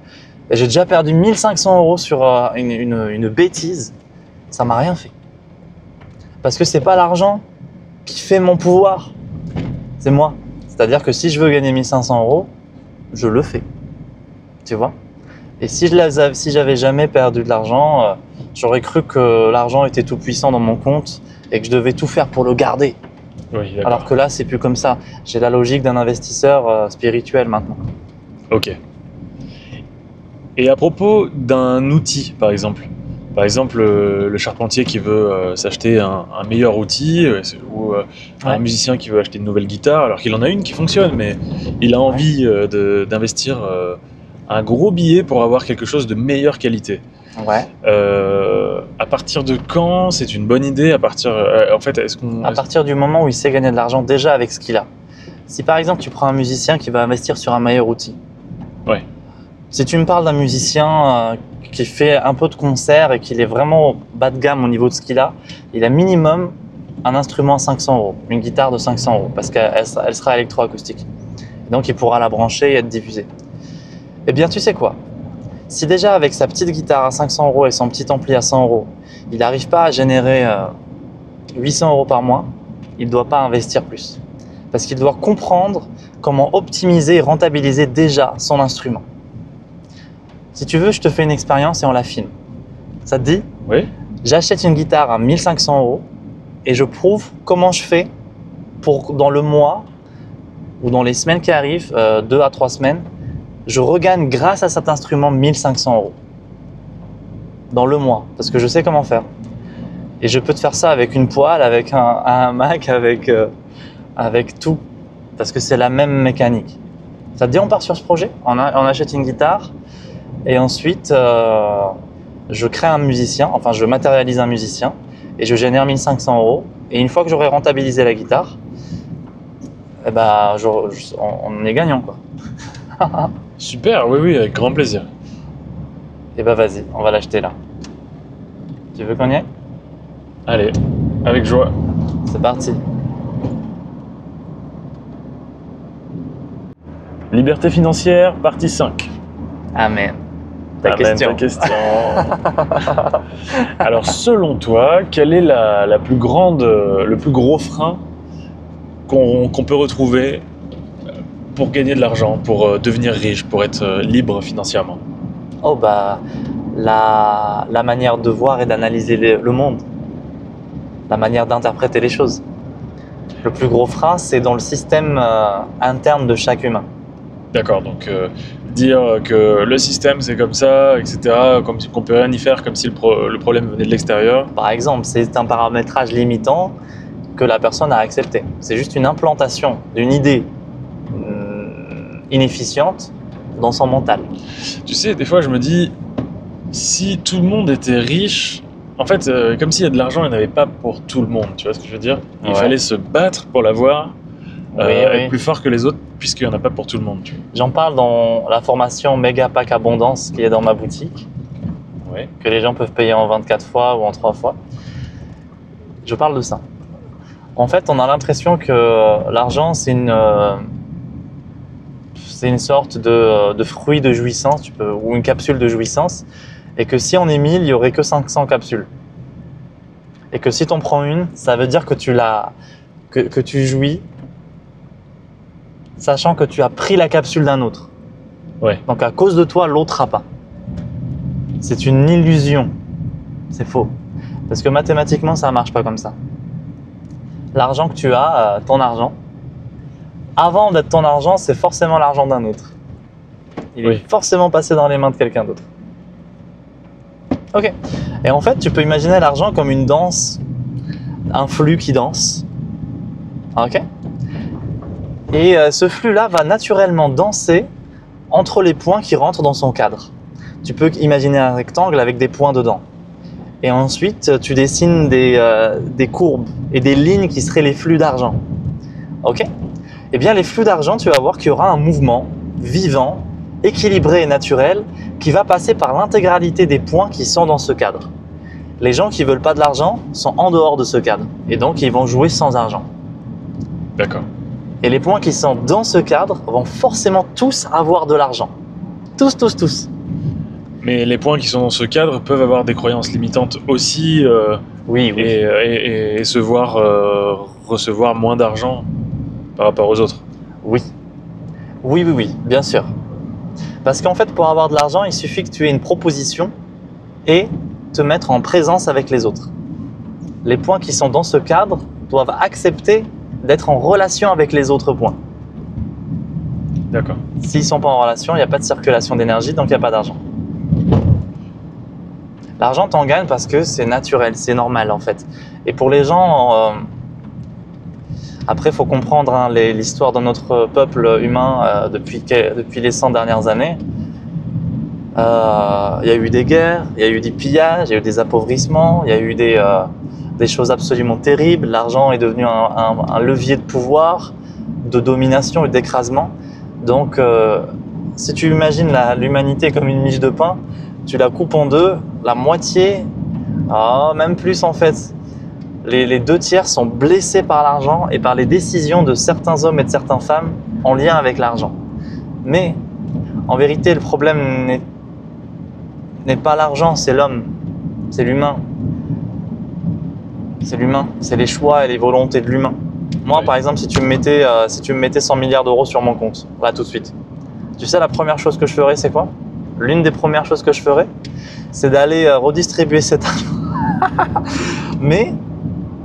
Et j'ai déjà perdu 1 500 € sur une bêtise. Ça m'a rien fait. Parce que c'est pas l'argent qui fait mon pouvoir. C'est moi. C'est-à-dire que si je veux gagner 1 500 €, je le fais. Tu vois? Et si j'avais jamais perdu de l'argent, j'aurais cru que l'argent était tout puissant dans mon compte et que je devais tout faire pour le garder.
Oui,
alors que là, c'est plus comme ça. J'ai la logique d'un investisseur spirituel maintenant.
Ok. Et à propos d'un outil, par exemple, le charpentier qui veut s'acheter un meilleur outil ou un musicien qui veut acheter une nouvelle guitare, alors qu'il en a une qui fonctionne, mais il a envie d'investir un gros billet pour avoir quelque chose de meilleure qualité.
Ouais.
À partir de quand c'est une bonne idée? À partir
du moment où il sait gagner de l'argent déjà avec ce qu'il a. Si par exemple tu prends un musicien qui va investir sur un meilleur outil.
Ouais.
Si tu me parles d'un musicien qui fait un peu de concert et qu'il est vraiment bas de gamme au niveau de ce qu'il a, il a minimum un instrument à 500 €, une guitare de 500 € parce qu'elle sera électroacoustique. Donc il pourra la brancher et être diffusée. Eh bien tu sais quoi? Si déjà avec sa petite guitare à 500 € et son petit ampli à 100 €, il n'arrive pas à générer 800 € par mois, il ne doit pas investir plus. Parce qu'il doit comprendre comment optimiser et rentabiliser déjà son instrument. Si tu veux, je te fais une expérience et on la filme. Ça te dit?
Oui.
J'achète une guitare à 1500 € et je prouve comment je fais pour, dans le mois ou dans les semaines qui arrivent, 2 à 3 semaines, je regagne grâce à cet instrument 1500 € dans le mois, parce que je sais comment faire. Et je peux te faire ça avec une poêle, avec un Mac, avec tout, parce que c'est la même mécanique. Ça te dit, on part sur ce projet? On achète une guitare et ensuite je crée un musicien, enfin je matérialise un musicien et je génère 1500 €. Et une fois que j'aurai rentabilisé la guitare, eh ben, on est gagnant, quoi.
Super, oui, oui, avec grand plaisir.
Et bah vas-y, on va l'acheter là. Tu veux qu'on y aille?
Allez, avec joie.
C'est parti.
Liberté financière, partie 5.
Amen.
Amen, ta question. Alors, selon toi, quel est le plus gros frein qu'on peut retrouver pour gagner de l'argent, pour devenir riche, pour être libre financièrement?
Oh bah, la manière de voir et d'analyser le monde. La manière d'interpréter les choses. Le plus gros frein, c'est dans le système interne de chaque humain.
D'accord, donc dire que le système c'est comme ça, etc., comme qu'on peut rien y faire, comme si le problème venait de l'extérieur.
Par exemple, c'est un paramétrage limitant que la personne a accepté. C'est juste une implantation d'une idée inefficiente dans son mental.
Tu sais, des fois je me dis, si tout le monde était riche, en fait, comme s'il y a de l'argent, il n'y en avait pas pour tout le monde, tu vois ce que je veux dire? Il fallait se battre pour l'avoir, être plus fort que les autres, puisqu'il n'y en a pas pour tout le monde.
J'en parle dans la formation Méga Pack Abondance qui est dans ma boutique, que les gens peuvent payer en 24 fois ou en 3 fois. Je parle de ça. En fait, on a l'impression que l'argent, c'est une sorte de fruit de jouissance, ou une capsule de jouissance, et que si on est 1000, il n'y aurait que 500 capsules. Et que si tu en prends une, ça veut dire que tu jouis, sachant que tu as pris la capsule d'un autre.
Ouais.
Donc à cause de toi, l'autre n'a pas. C'est une illusion. C'est faux. Parce que mathématiquement, ça ne marche pas comme ça. L'argent que tu as, ton argent, avant d'être ton argent, c'est forcément l'argent d'un autre. Il est forcément passé dans les mains de quelqu'un d'autre. Ok. Et en fait, tu peux imaginer l'argent comme une danse, un flux qui danse. Ok. Et ce flux-là va naturellement danser entre les points qui rentrent dans son cadre. Tu peux imaginer un rectangle avec des points dedans. Et ensuite, tu dessines des courbes et des lignes qui seraient les flux d'argent. Ok. Eh bien, les flux d'argent, tu vas voir qu'il y aura un mouvement vivant, équilibré et naturel qui va passer par l'intégralité des points qui sont dans ce cadre. Les gens qui ne veulent pas de l'argent sont en dehors de ce cadre et donc ils vont jouer sans argent.
D'accord.
Et les points qui sont dans ce cadre vont forcément tous avoir de l'argent. Tous, tous, tous.
Mais les points qui sont dans ce cadre peuvent avoir des croyances limitantes aussi
oui.
et recevoir moins d'argent par rapport aux autres.
Oui, bien sûr. Parce qu'en fait, pour avoir de l'argent, il suffit que tu aies une proposition et te mettre en présence avec les autres. Les points qui sont dans ce cadre doivent accepter d'être en relation avec les autres points.
D'accord.
S'ils ne sont pas en relation, il n'y a pas de circulation d'énergie, donc il n'y a pas d'argent. L'argent, t'en gagnes parce que c'est naturel, c'est normal en fait. Et pour les gens, après, il faut comprendre l'histoire de notre peuple humain depuis les 100 dernières années. Il y a eu des guerres, il y a eu des pillages, il y a eu des appauvrissements, il y a eu des choses absolument terribles. L'argent est devenu un levier de pouvoir, de domination et d'écrasement. Donc, si tu imagines l'humanité comme une miche de pain, tu la coupes en deux, la moitié, même plus en fait. Les 2/3 sont blessés par l'argent et par les décisions de certains hommes et de certaines femmes en lien avec l'argent. Mais en vérité, le problème n'est pas l'argent, c'est l'homme, c'est l'humain. C'est l'humain, c'est les choix et les volontés de l'humain. Moi,
Oui.
par exemple, si tu me mettais 100 milliards d'euros sur mon compte, là tout de suite, tu sais la première chose que je ferais, c'est quoi? L'une des premières choses que je ferais, c'est d'aller redistribuer cet argent. Mais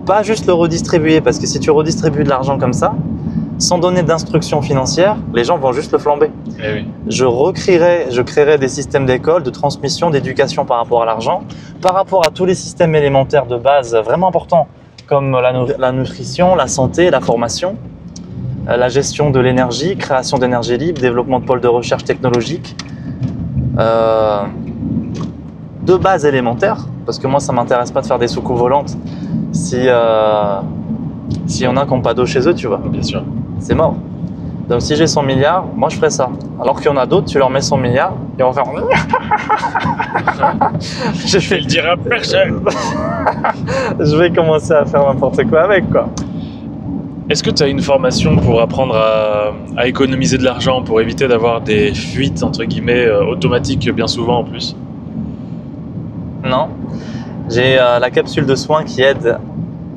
pas juste le redistribuer, parce que si tu redistribues de l'argent comme ça, sans donner d'instructions financières, les gens vont juste le flamber.
Eh oui.
Je créerai des systèmes d'école, de transmission, d'éducation par rapport à l'argent, par rapport à tous les systèmes élémentaires de base vraiment importants, comme la nutrition, la santé, la formation, la gestion de l'énergie, création d'énergie libre, développement de pôles de recherche technologique, de base élémentaire, parce que moi ça m'intéresse pas de faire des soucoupes volantes s'il y en a qui n'ont pas d'eau chez eux, tu vois.
Bien sûr.
C'est mort. Donc si j'ai 100 milliards, moi je ferais ça. Alors qu'il y en a d'autres, tu leur mets 100 milliards, ils vont faire...
Je vais le dire à personne.
Je vais commencer à faire n'importe quoi avec, quoi.
Est-ce que tu as une formation pour apprendre à économiser de l'argent, pour éviter d'avoir des fuites, entre guillemets, automatiques bien souvent en plus?
Non. J'ai la capsule de soins qui aide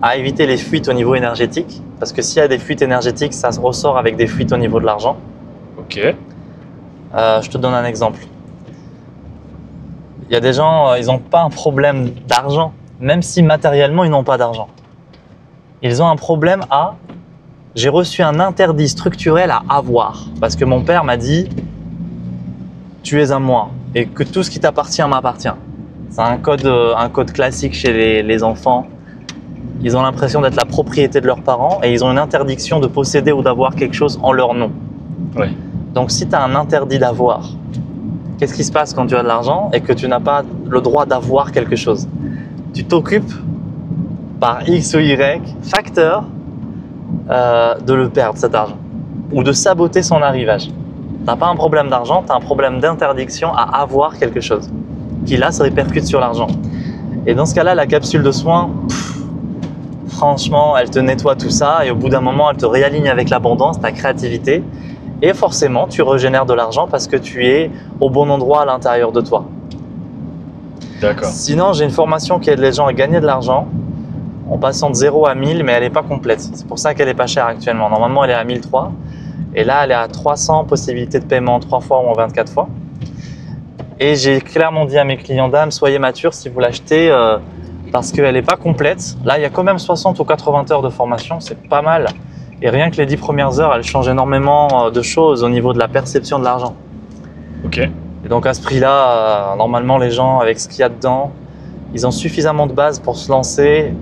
à éviter les fuites au niveau énergétique. Parce que s'il y a des fuites énergétiques, ça se ressort avec des fuites au niveau de l'argent.
Ok.
Je te donne un exemple. Il y a des gens, ils n'ont pas un problème d'argent, même si matériellement, ils n'ont pas d'argent. Ils ont un problème à... J'ai reçu un interdit structurel à avoir. Parce que mon père m'a dit, tu es à moi et que tout ce qui t'appartient m'appartient. C'est un code classique chez les enfants. Ils ont l'impression d'être la propriété de leurs parents et ils ont une interdiction de posséder ou d'avoir quelque chose en leur nom.
Ouais.
Donc si tu as un interdit d'avoir, qu'est-ce qui se passe quand tu as de l'argent et que tu n'as pas le droit d'avoir quelque chose? Tu t'occupes par X ou Y facteur de le perdre, cet argent, ou de saboter son arrivage. Tu n'as pas un problème d'argent, tu as un problème d'interdiction à avoir quelque chose, qui là se répercute sur l'argent. Et dans ce cas-là, la capsule de soins, franchement, elle te nettoie tout ça et au bout d'un moment, elle te réaligne avec l'abondance, ta créativité et forcément, tu régénères de l'argent parce que tu es au bon endroit à l'intérieur de toi.
D'accord.
Sinon, j'ai une formation qui aide les gens à gagner de l'argent en passant de 0 à 1000, mais elle n'est pas complète. C'est pour ça qu'elle n'est pas chère actuellement. Normalement, elle est à 1003 et là, elle est à 300 possibilités de paiement 3 fois ou en 24 fois. Et j'ai clairement dit à mes clients, dames, soyez matures si vous l'achetez parce qu'elle n'est pas complète. Là, il y a quand même 60 ou 80 heures de formation, c'est pas mal. Et rien que les 10 premières heures, elles changent énormément de choses au niveau de la perception de l'argent.
Ok.
Et donc à ce prix-là, normalement, les gens, avec ce qu'il y a dedans, ils ont suffisamment de base pour se lancer.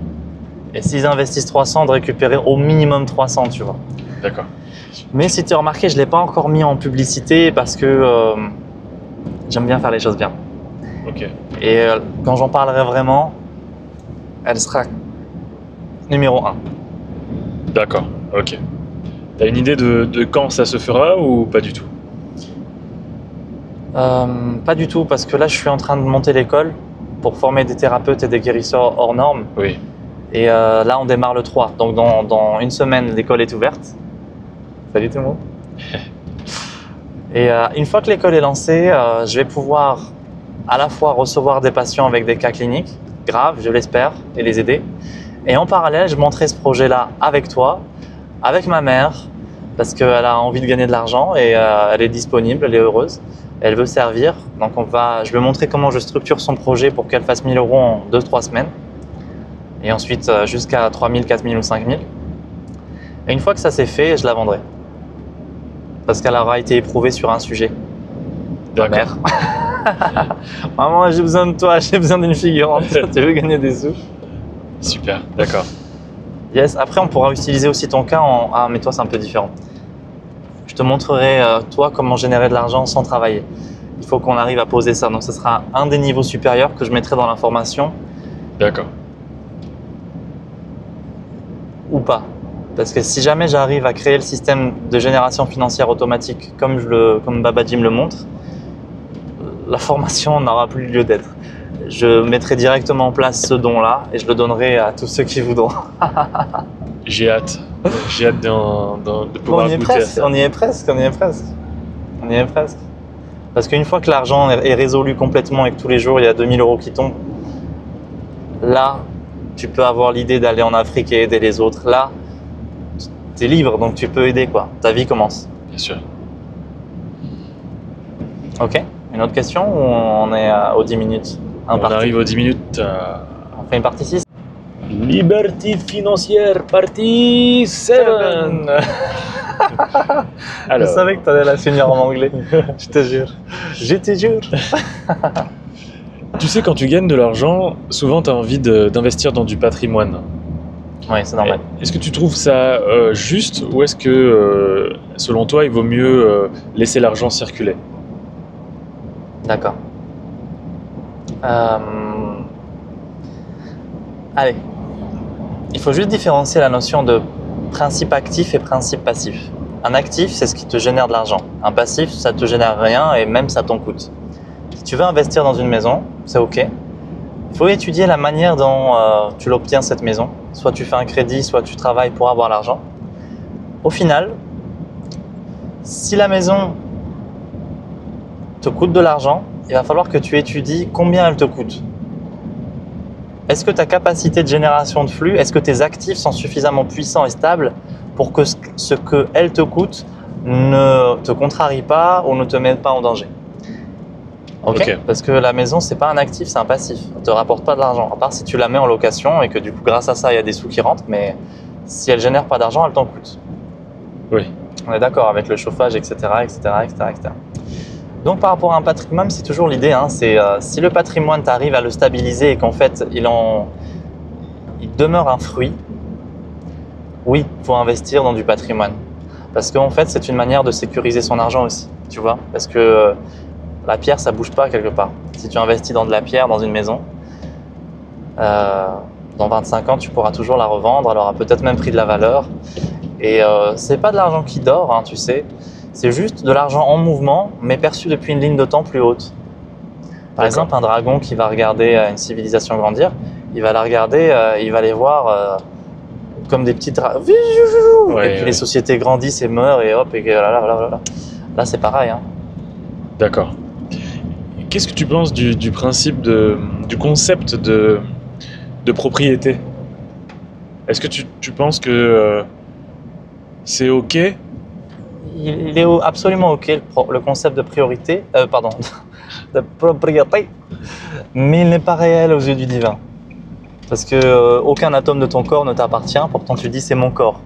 Et s'ils investissent 300, de récupérer au minimum 300, tu vois.
D'accord.
Mais si tu as remarqué, je ne l'ai pas encore mis en publicité parce que j'aime bien faire les choses bien.
Ok.
Et quand j'en parlerai vraiment, elle sera numéro 1.
D'accord. Ok. T'as une idée de quand ça se fera ou pas du tout?
Pas du tout, parce que là, je suis en train de monter l'école pour former des thérapeutes et des guérisseurs hors normes.
Oui.
Et là, on démarre le 3. Donc, dans une semaine, l'école est ouverte. Salut tout le monde. Et une fois que l'école est lancée, je vais pouvoir à la fois recevoir des patients avec des cas cliniques graves, je l'espère, et les aider. Et en parallèle, je monterai ce projet-là avec toi, avec ma mère, parce qu'elle a envie de gagner de l'argent et elle est disponible, elle est heureuse, elle veut servir. Donc je vais montrer comment je structure son projet pour qu'elle fasse 1000 € en 2-3 semaines. Et ensuite jusqu'à 3000, 4000 ou 5000. Et une fois que ça c'est fait, je la vendrai. Parce qu'elle aura été éprouvée sur un sujet. Ma mère. Maman, j'ai besoin de toi, j'ai besoin d'une figurante. Tu veux gagner des sous?
Super, d'accord.
Yes, après on pourra utiliser aussi ton cas en... Ah mais toi c'est un peu différent. Je te montrerai toi comment générer de l'argent sans travailler. Il faut qu'on arrive à poser ça, donc ce sera un des niveaux supérieurs que je mettrai dans l'information.
D'accord.
Ou pas. Parce que si jamais j'arrive à créer le système de génération financière automatique comme Babaji me le montre, la formation n'aura plus lieu d'être. Je mettrai directement en place ce don-là et je le donnerai à tous ceux qui voudront.
J'ai hâte. J'ai hâte de pouvoir goûter à ça.
On y est presque. Parce qu'une fois que l'argent est résolu complètement et que tous les jours il y a 2000 € qui tombent, là, tu peux avoir l'idée d'aller en Afrique et aider les autres. Là, tu es libre, donc tu peux aider, quoi. Ta vie commence.
Bien sûr.
Ok. Une autre question ou on est aux 10 minutes?
On arrive aux 10 minutes.
On fait une partie 6?
Liberté financière, partie 7.
Je savais que tu allais la finir en anglais. Je te jure. Je te jure.
Tu sais, quand tu gagnes de l'argent, souvent tu as envie d'investir dans du patrimoine.
Oui, c'est normal.
Est-ce que tu trouves ça juste ou est-ce que, selon toi, il vaut mieux laisser l'argent circuler?
D'accord. Allez. Il faut juste différencier la notion de principe actif et principe passif. Un actif, c'est ce qui te génère de l'argent. Un passif, ça te génère rien et même ça t'en coûte. Si tu veux investir dans une maison, c'est ok. Il faut étudier la manière dont tu l'obtiens cette maison. Soit tu fais un crédit, soit tu travailles pour avoir l'argent. Au final, si la maison te coûte de l'argent, il va falloir que tu étudies combien elle te coûte. Est-ce que ta capacité de génération de flux, est-ce que tes actifs sont suffisamment puissants et stables pour que ce qu'elle te coûte ne te contrarie pas ou ne te mette pas en danger? Ok. Parce que la maison, c'est pas un actif, c'est un passif. Elle te rapporte pas de l'argent, à part si tu la mets en location et que du coup, grâce à ça, il y a des sous qui rentrent. Mais si elle génère pas d'argent, elle t'en coûte.
Oui.
On est d'accord avec le chauffage, etc., etc., etc., etc. Donc, par rapport à un patrimoine, c'est toujours l'idée. Hein, c'est si le patrimoine, tu arrives à le stabiliser et qu'en fait, il demeure un fruit, oui, il faut investir dans du patrimoine. Parce qu'en fait, c'est une manière de sécuriser son argent aussi, tu vois. Parce que la pierre, ça bouge pas quelque part. Si tu investis dans de la pierre, dans une maison, dans 25 ans, tu pourras toujours la revendre. Elle aura peut-être même pris de la valeur. Et c'est pas de l'argent qui dort, hein, tu sais. C'est juste de l'argent en mouvement, mais perçu depuis une ligne de temps plus haute. Par exemple, un dragon qui va regarder une civilisation grandir, il va la regarder, il va les voir comme des petites... et puis les sociétés grandissent et meurent, et hop, et là. Là, c'est pareil. Hein.
D'accord. Qu'est-ce que tu penses du principe, du concept de propriété? Est-ce que tu penses que c'est OK?
Il est absolument OK, le concept de priorité, de propriété, mais il n'est pas réel aux yeux du divin. Parce que aucun atome de ton corps ne t'appartient, pourtant tu dis c'est mon corps.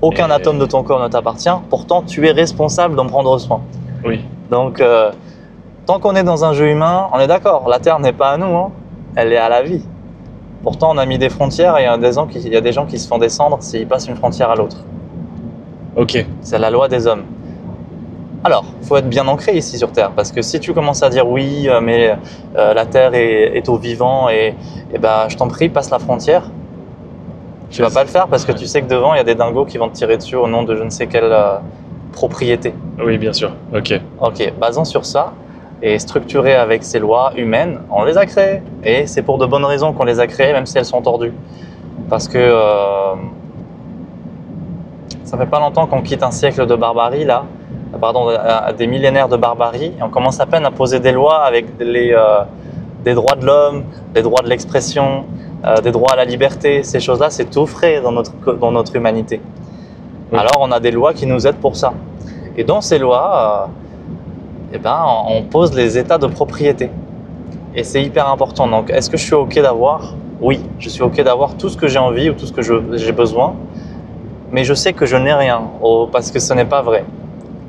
Aucun atome de ton corps ne t'appartient, pourtant tu es responsable d'en prendre soin.
Oui.
Donc, tant qu'on est dans un jeu humain, on est d'accord, la Terre n'est pas à nous, hein, elle est à la vie. Pourtant, on a mis des frontières et il y a des gens qui se font descendre s'ils passent une frontière à l'autre.
Ok.
C'est la loi des hommes. Alors, il faut être bien ancré ici sur Terre, parce que si tu commences à dire oui, mais la Terre est aux vivants, et ben, je t'en prie, passe la frontière, tu vas pas le faire parce que tu sais que devant, il y a des dingos qui vont te tirer dessus au nom de je ne sais quelle propriété.
Oui, bien sûr. Ok.
Ok, basant sur ça, et structuré avec ces lois humaines, on les a créées. Et c'est pour de bonnes raisons qu'on les a créées, même si elles sont tordues. Parce que ça fait pas longtemps qu'on quitte un siècle de barbarie, là, des millénaires de barbarie, et on commence à peine à poser des lois avec des droits de l'homme, des droits de l'expression, des droits à la liberté. Ces choses-là, c'est tout frais dans notre humanité. Oui. Alors, on a des lois qui nous aident pour ça. Et dans ces lois, on pose les états de propriété. Et c'est hyper important. Donc, est-ce que je suis OK d'avoir? Oui, je suis OK d'avoir tout ce que j'ai envie ou tout ce que j'ai besoin. Mais je sais que je n'ai rien, parce que ce n'est pas vrai.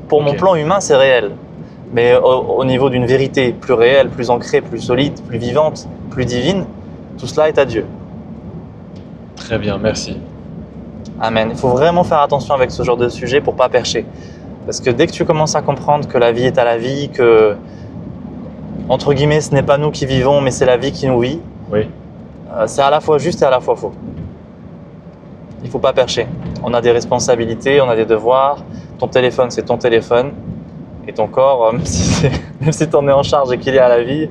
Pour mon plan humain, c'est réel. Mais au niveau d'une vérité plus réelle, plus ancrée, plus solide, plus vivante, plus divine, tout cela est à Dieu.
Très bien, merci.
Amen. Il faut vraiment faire attention avec ce genre de sujet pour ne pas percher. Parce que dès que tu commences à comprendre que la vie est à la vie, que, entre guillemets, ce n'est pas nous qui vivons, mais c'est la vie qui nous vit,
oui.
C'est à la fois juste et à la fois faux. Il ne faut pas percher. On a des responsabilités, on a des devoirs. Ton téléphone, c'est ton téléphone. Et ton corps, même si tu en es en charge et qu'il est à la vie,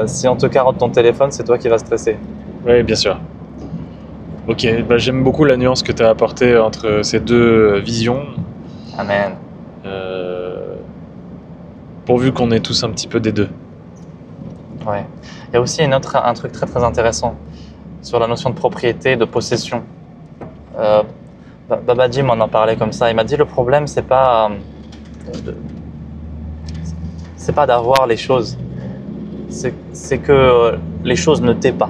si on te carotte ton téléphone, c'est toi qui vas stresser.
Oui, bien sûr. Ok, j'aime beaucoup la nuance que tu as apportée entre ces deux visions.
Amen.
Pourvu qu'on ait tous un petit peu des deux.
Ouais. Il y a aussi un truc très très intéressant. sur la notion de propriété, de possession. Babaji m'en a parlé comme ça. Il m'a dit le problème, c'est pas d'avoir les choses. C'est que les choses ne t'aient pas.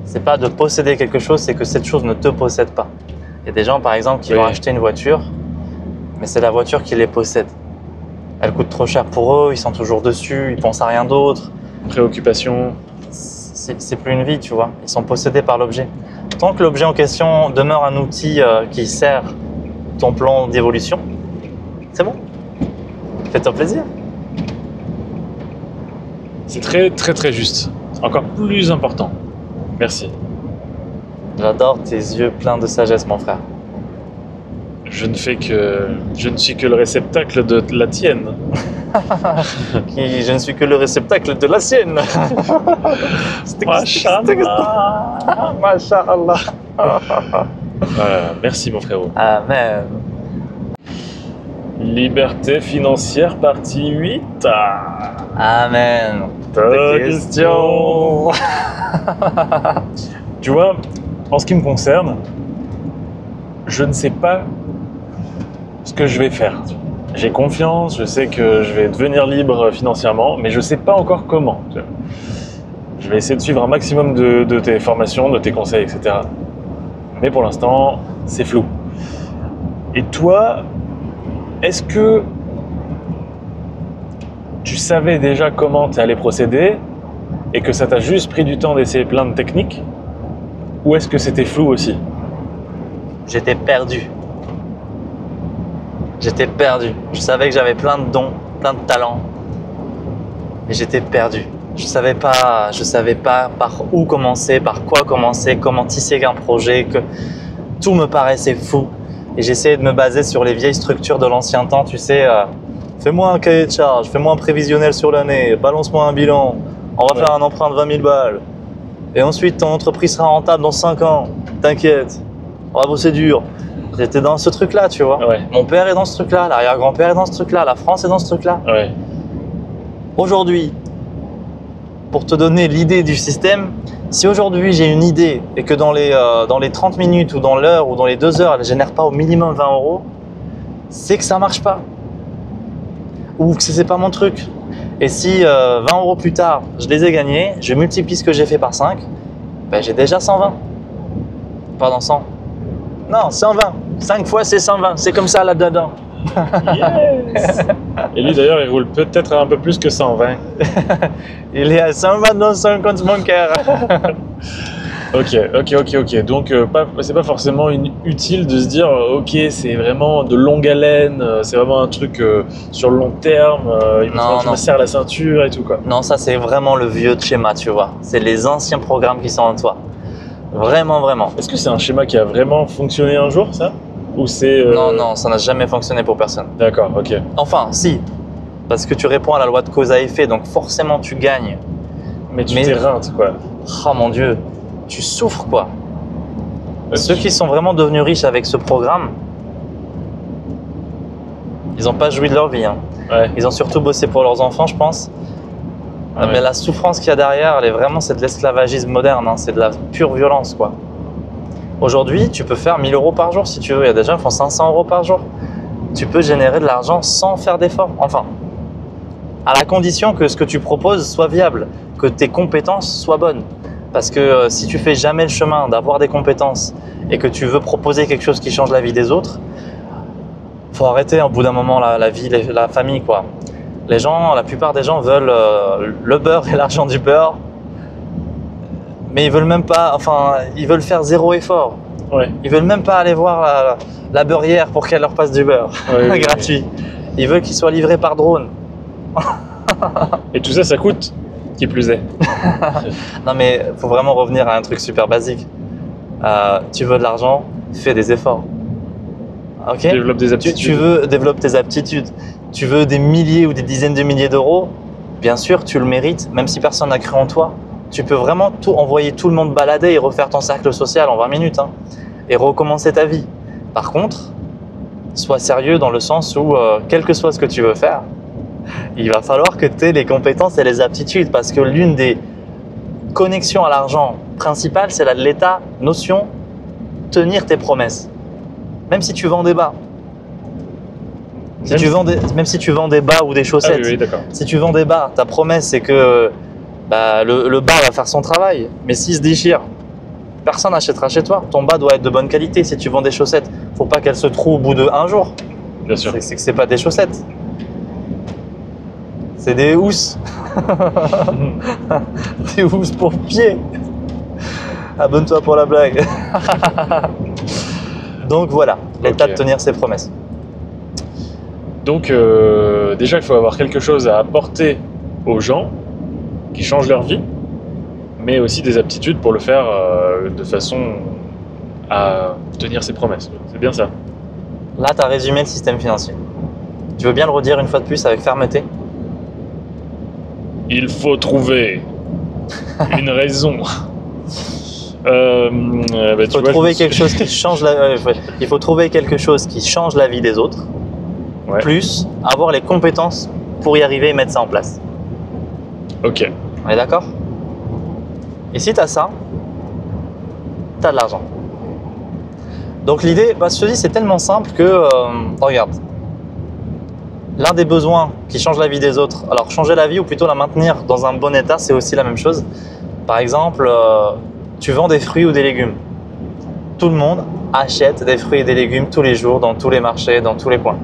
C'est pas de posséder quelque chose, c'est que cette chose ne te possède pas. Il y a des gens, par exemple, qui vont acheter une voiture, mais c'est la voiture qui les possède. Elle coûte trop cher pour eux, ils sont toujours dessus, ils pensent à rien d'autre.
Préoccupation.
C'est plus une vie, tu vois. Ils sont possédés par l'objet. Tant que l'objet en question demeure un outil qui sert ton plan d'évolution, c'est bon. Fais-toi plaisir.
C'est très très très juste. Encore plus important. Merci.
J'adore tes yeux pleins de sagesse, mon frère.
Je ne suis que le réceptacle de la tienne.
Je ne suis que le réceptacle de la sienne.
Masha'Allah.
Masha'Allah.
Merci mon frérot.
Amen.
Liberté financière partie 8.
Amen.
Ta question. Tu vois, en ce qui me concerne, je ne sais pas ce que je vais faire. J'ai confiance, je sais que je vais devenir libre financièrement, mais je ne sais pas encore comment. Je vais essayer de suivre un maximum de tes formations, de tes conseils, etc. Mais pour l'instant, c'est flou. Et toi, est-ce que tu savais déjà comment tu allais procéder et que ça t'a juste pris du temps d'essayer plein de techniques? Ou est-ce que c'était flou aussi?
J'étais perdu. J'étais perdu. Je savais que j'avais plein de dons, plein de talents. Mais j'étais perdu. Je savais pas par où commencer, par quoi commencer, comment tisser un projet, que tout me paraissait fou. Et j'essayais de me baser sur les vieilles structures de l'ancien temps, tu sais, fais-moi un cahier de charge, fais-moi un prévisionnel sur l'année, balance-moi un bilan, on va faire un emprunt de 20 000 balles. Et ensuite, ton entreprise sera rentable dans 5 ans, t'inquiète, on va bosser dur. J'étais dans ce truc-là, tu vois.
Ouais.
Mon père est dans ce truc-là, l'arrière-grand-père est dans ce truc-là, la France est dans ce truc-là.
Ouais.
Aujourd'hui, pour te donner l'idée du système, si aujourd'hui j'ai une idée et que dans les 30 minutes ou dans l'heure ou dans les 2 heures, elle ne génère pas au minimum 20 €, c'est que ça ne marche pas. Ou que ce n'est pas mon truc. Et si 20 € plus tard, je les ai gagnés, je multiplie ce que j'ai fait par 5, ben j'ai déjà 120. Pardon, 100. Non, 120. 5 fois c'est 120. C'est comme ça là-dedans.
Yes. Et lui d'ailleurs, il roule peut-être un peu plus que 120.
Il est à 120 dans son compte bancaire.
Ok. Donc, c'est pas forcément utile de se dire, ok, c'est vraiment de longue haleine, c'est vraiment un truc sur le long terme, il faut que je me serre la ceinture et tout, quoi.
Non, ça c'est vraiment le vieux schéma, tu vois. C'est les anciens programmes qui sont en toi. Vraiment, vraiment.
Est-ce que c'est un schéma qui a vraiment fonctionné un jour, ça? Ou c'est...
Non, ça n'a jamais fonctionné pour personne.
D'accord, ok.
Enfin, si. Parce que tu réponds à la loi de cause à effet, donc forcément tu gagnes.
Mais tu t'éreintes, quoi.
Oh mon Dieu, tu souffres, quoi. Ceux qui sont vraiment devenus riches avec ce programme, ils n'ont pas joui de leur vie. Hein.
Ouais.
Ils ont surtout bossé pour leurs enfants, je pense.
Ouais.
Mais la souffrance qu'il y a derrière, c'est de l'esclavagisme moderne. Hein. C'est de la pure violence, quoi. Aujourd'hui, tu peux faire 1 000 € par jour si tu veux. Il y a des gens qui font 500 € par jour. Tu peux générer de l'argent sans faire d'efforts. Enfin, à la condition que ce que tu proposes soit viable, que tes compétences soient bonnes. Parce que si tu fais jamais le chemin d'avoir des compétences et que tu veux proposer quelque chose qui change la vie des autres, faut arrêter au bout d'un moment la vie, la famille, quoi. La plupart des gens veulent le beurre et l'argent du beurre, mais ils veulent même pas, enfin, ils veulent faire 0 effort.
Ouais.
Ils veulent même pas aller voir la beurrière pour qu'elle leur passe du beurre gratuit. Ils veulent qu'il soit livré par drone.
Et tout ça, ça coûte, qui plus est.
Non mais faut vraiment revenir à un truc super basique. Tu veux de l'argent, fais des efforts. Ok.
Développe des aptitudes.
Développe tes aptitudes. Tu veux des milliers ou des dizaines de milliers d'euros, bien sûr, tu le mérites, même si personne n'a cru en toi. Tu peux vraiment envoyer tout le monde balader et refaire ton cercle social en 20 minutes hein, et recommencer ta vie. Par contre, sois sérieux dans le sens où, quel que soit ce que tu veux faire, il va falloir que tu aies les compétences et les aptitudes parce que l'une des connexions à l'argent principale, c'est l'état, notion, tenir tes promesses. Même si tu vends des bas. Même si tu vends des bas ou des chaussettes.
Ah oui, d'accord.
Si tu vends des bas, ta promesse c'est que le bas va faire son travail. Mais s'il se déchire, personne n'achètera chez toi. Ton bas doit être de bonne qualité. Si tu vends des chaussettes, faut pas qu'elles se trouent au bout de 1 jour.
Bien sûr.
C'est que c'est pas des chaussettes. C'est des housses. Des housses pour pied. Abonne-toi pour la blague. Donc voilà, l'état de tenir ses promesses.
Donc déjà, il faut avoir quelque chose à apporter aux gens qui changent leur vie, mais aussi des aptitudes pour le faire de façon à tenir ses promesses. C'est bien ça.
Là, tu as résumé le système financier. Tu veux bien le redire une fois de plus avec fermeté?
Il faut trouver une raison.
Il faut trouver quelque chose qui change il faut trouver quelque chose qui change la vie des autres,
Ouais.
plus avoir les compétences pour y arriver et mettre ça en place.
Ok.
On est d'accord? Et si tu as ça, tu as de l'argent. Donc l'idée, je te dis, c'est tellement simple que, regarde, l'un des besoins qui change la vie des autres, alors changer la vie ou plutôt la maintenir dans un bon état, c'est aussi la même chose. Par exemple, tu vends des fruits ou des légumes. Tout le monde achète des fruits et des légumes tous les jours, dans tous les marchés, dans tous les coins.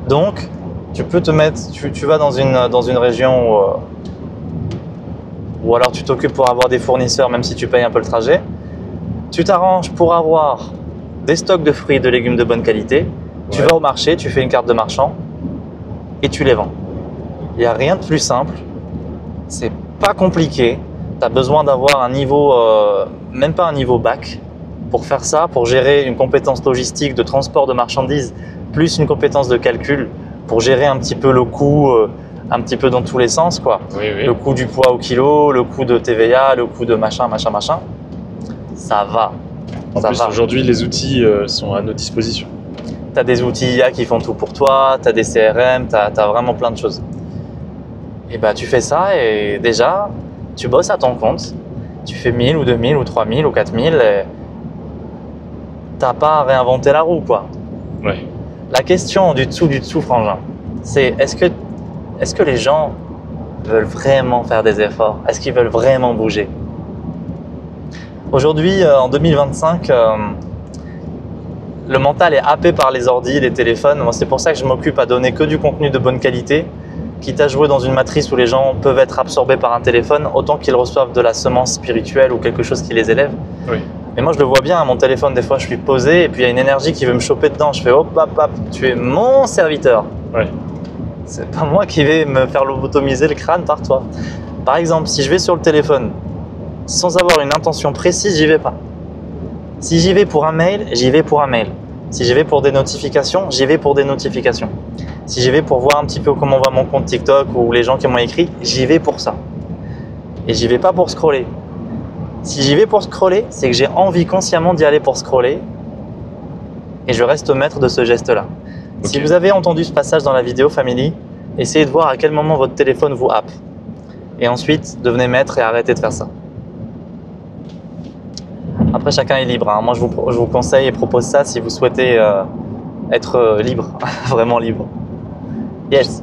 Donc, tu peux te mettre, tu vas dans une région ou alors tu t'occupes pour avoir des fournisseurs, même si tu payes un peu le trajet. Tu t'arranges pour avoir des stocks de fruits et de légumes de bonne qualité. Tu vas au marché, tu fais une carte de marchand et tu les vends. Il n'y a rien de plus simple. C'est pas compliqué. Tu as besoin d'avoir un niveau, même pas un niveau bac, pour faire ça, pour gérer une compétence logistique de transport de marchandises, plus une compétence de calcul pour gérer un petit peu le coût, un petit peu dans tous les sens, quoi.
Oui, oui.
Le coût du poids au kilo, le coût de TVA, le coût de machin. Ça va.
En plus, aujourd'hui, les outils sont à notre disposition.
Tu as des outils IA qui font tout pour toi, tu as des CRM, tu as vraiment plein de choses. Et tu fais ça et déjà, tu bosses à ton compte, tu fais 1000 ou 2000 ou 3000 ou 4000 et t'as pas à réinventer la roue, quoi.
Ouais.
La question du dessous, frangin, c'est est-ce que les gens veulent vraiment faire des efforts? Est-ce qu'ils veulent vraiment bouger? Aujourd'hui, en 2025, le mental est happé par les ordis, les téléphones. Moi, c'est pour ça que je m'occupe à donner que du contenu de bonne qualité, quitte à jouer dans une matrice où les gens peuvent être absorbés par un téléphone, autant qu'ils reçoivent de la semence spirituelle ou quelque chose qui les élève.
Oui.
Mais moi, je le vois bien, mon téléphone, des fois, je suis posé et puis il y a une énergie qui veut me choper dedans. Je fais hop, hop, hop, tu es mon serviteur.
Ouais.
C'est pas moi qui vais me faire lobotomiser le crâne par toi. Par exemple, si je vais sur le téléphone sans avoir une intention précise, j'y vais pas. Si j'y vais pour un mail, j'y vais pour un mail. Si j'y vais pour des notifications, j'y vais pour des notifications. Si j'y vais pour voir un petit peu comment va mon compte TikTok ou les gens qui m'ont écrit, j'y vais pour ça. Et j'y vais pas pour scroller. Si j'y vais pour scroller, c'est que j'ai envie consciemment d'y aller pour scroller et je reste maître de ce geste-là.
Okay.
Si vous avez entendu ce passage dans la vidéo Family, essayez de voir à quel moment votre téléphone vous happe. Et ensuite, devenez maître et arrêtez de faire ça. Après, chacun est libre. Moi, je vous conseille et propose ça si vous souhaitez être libre, vraiment libre. Yes.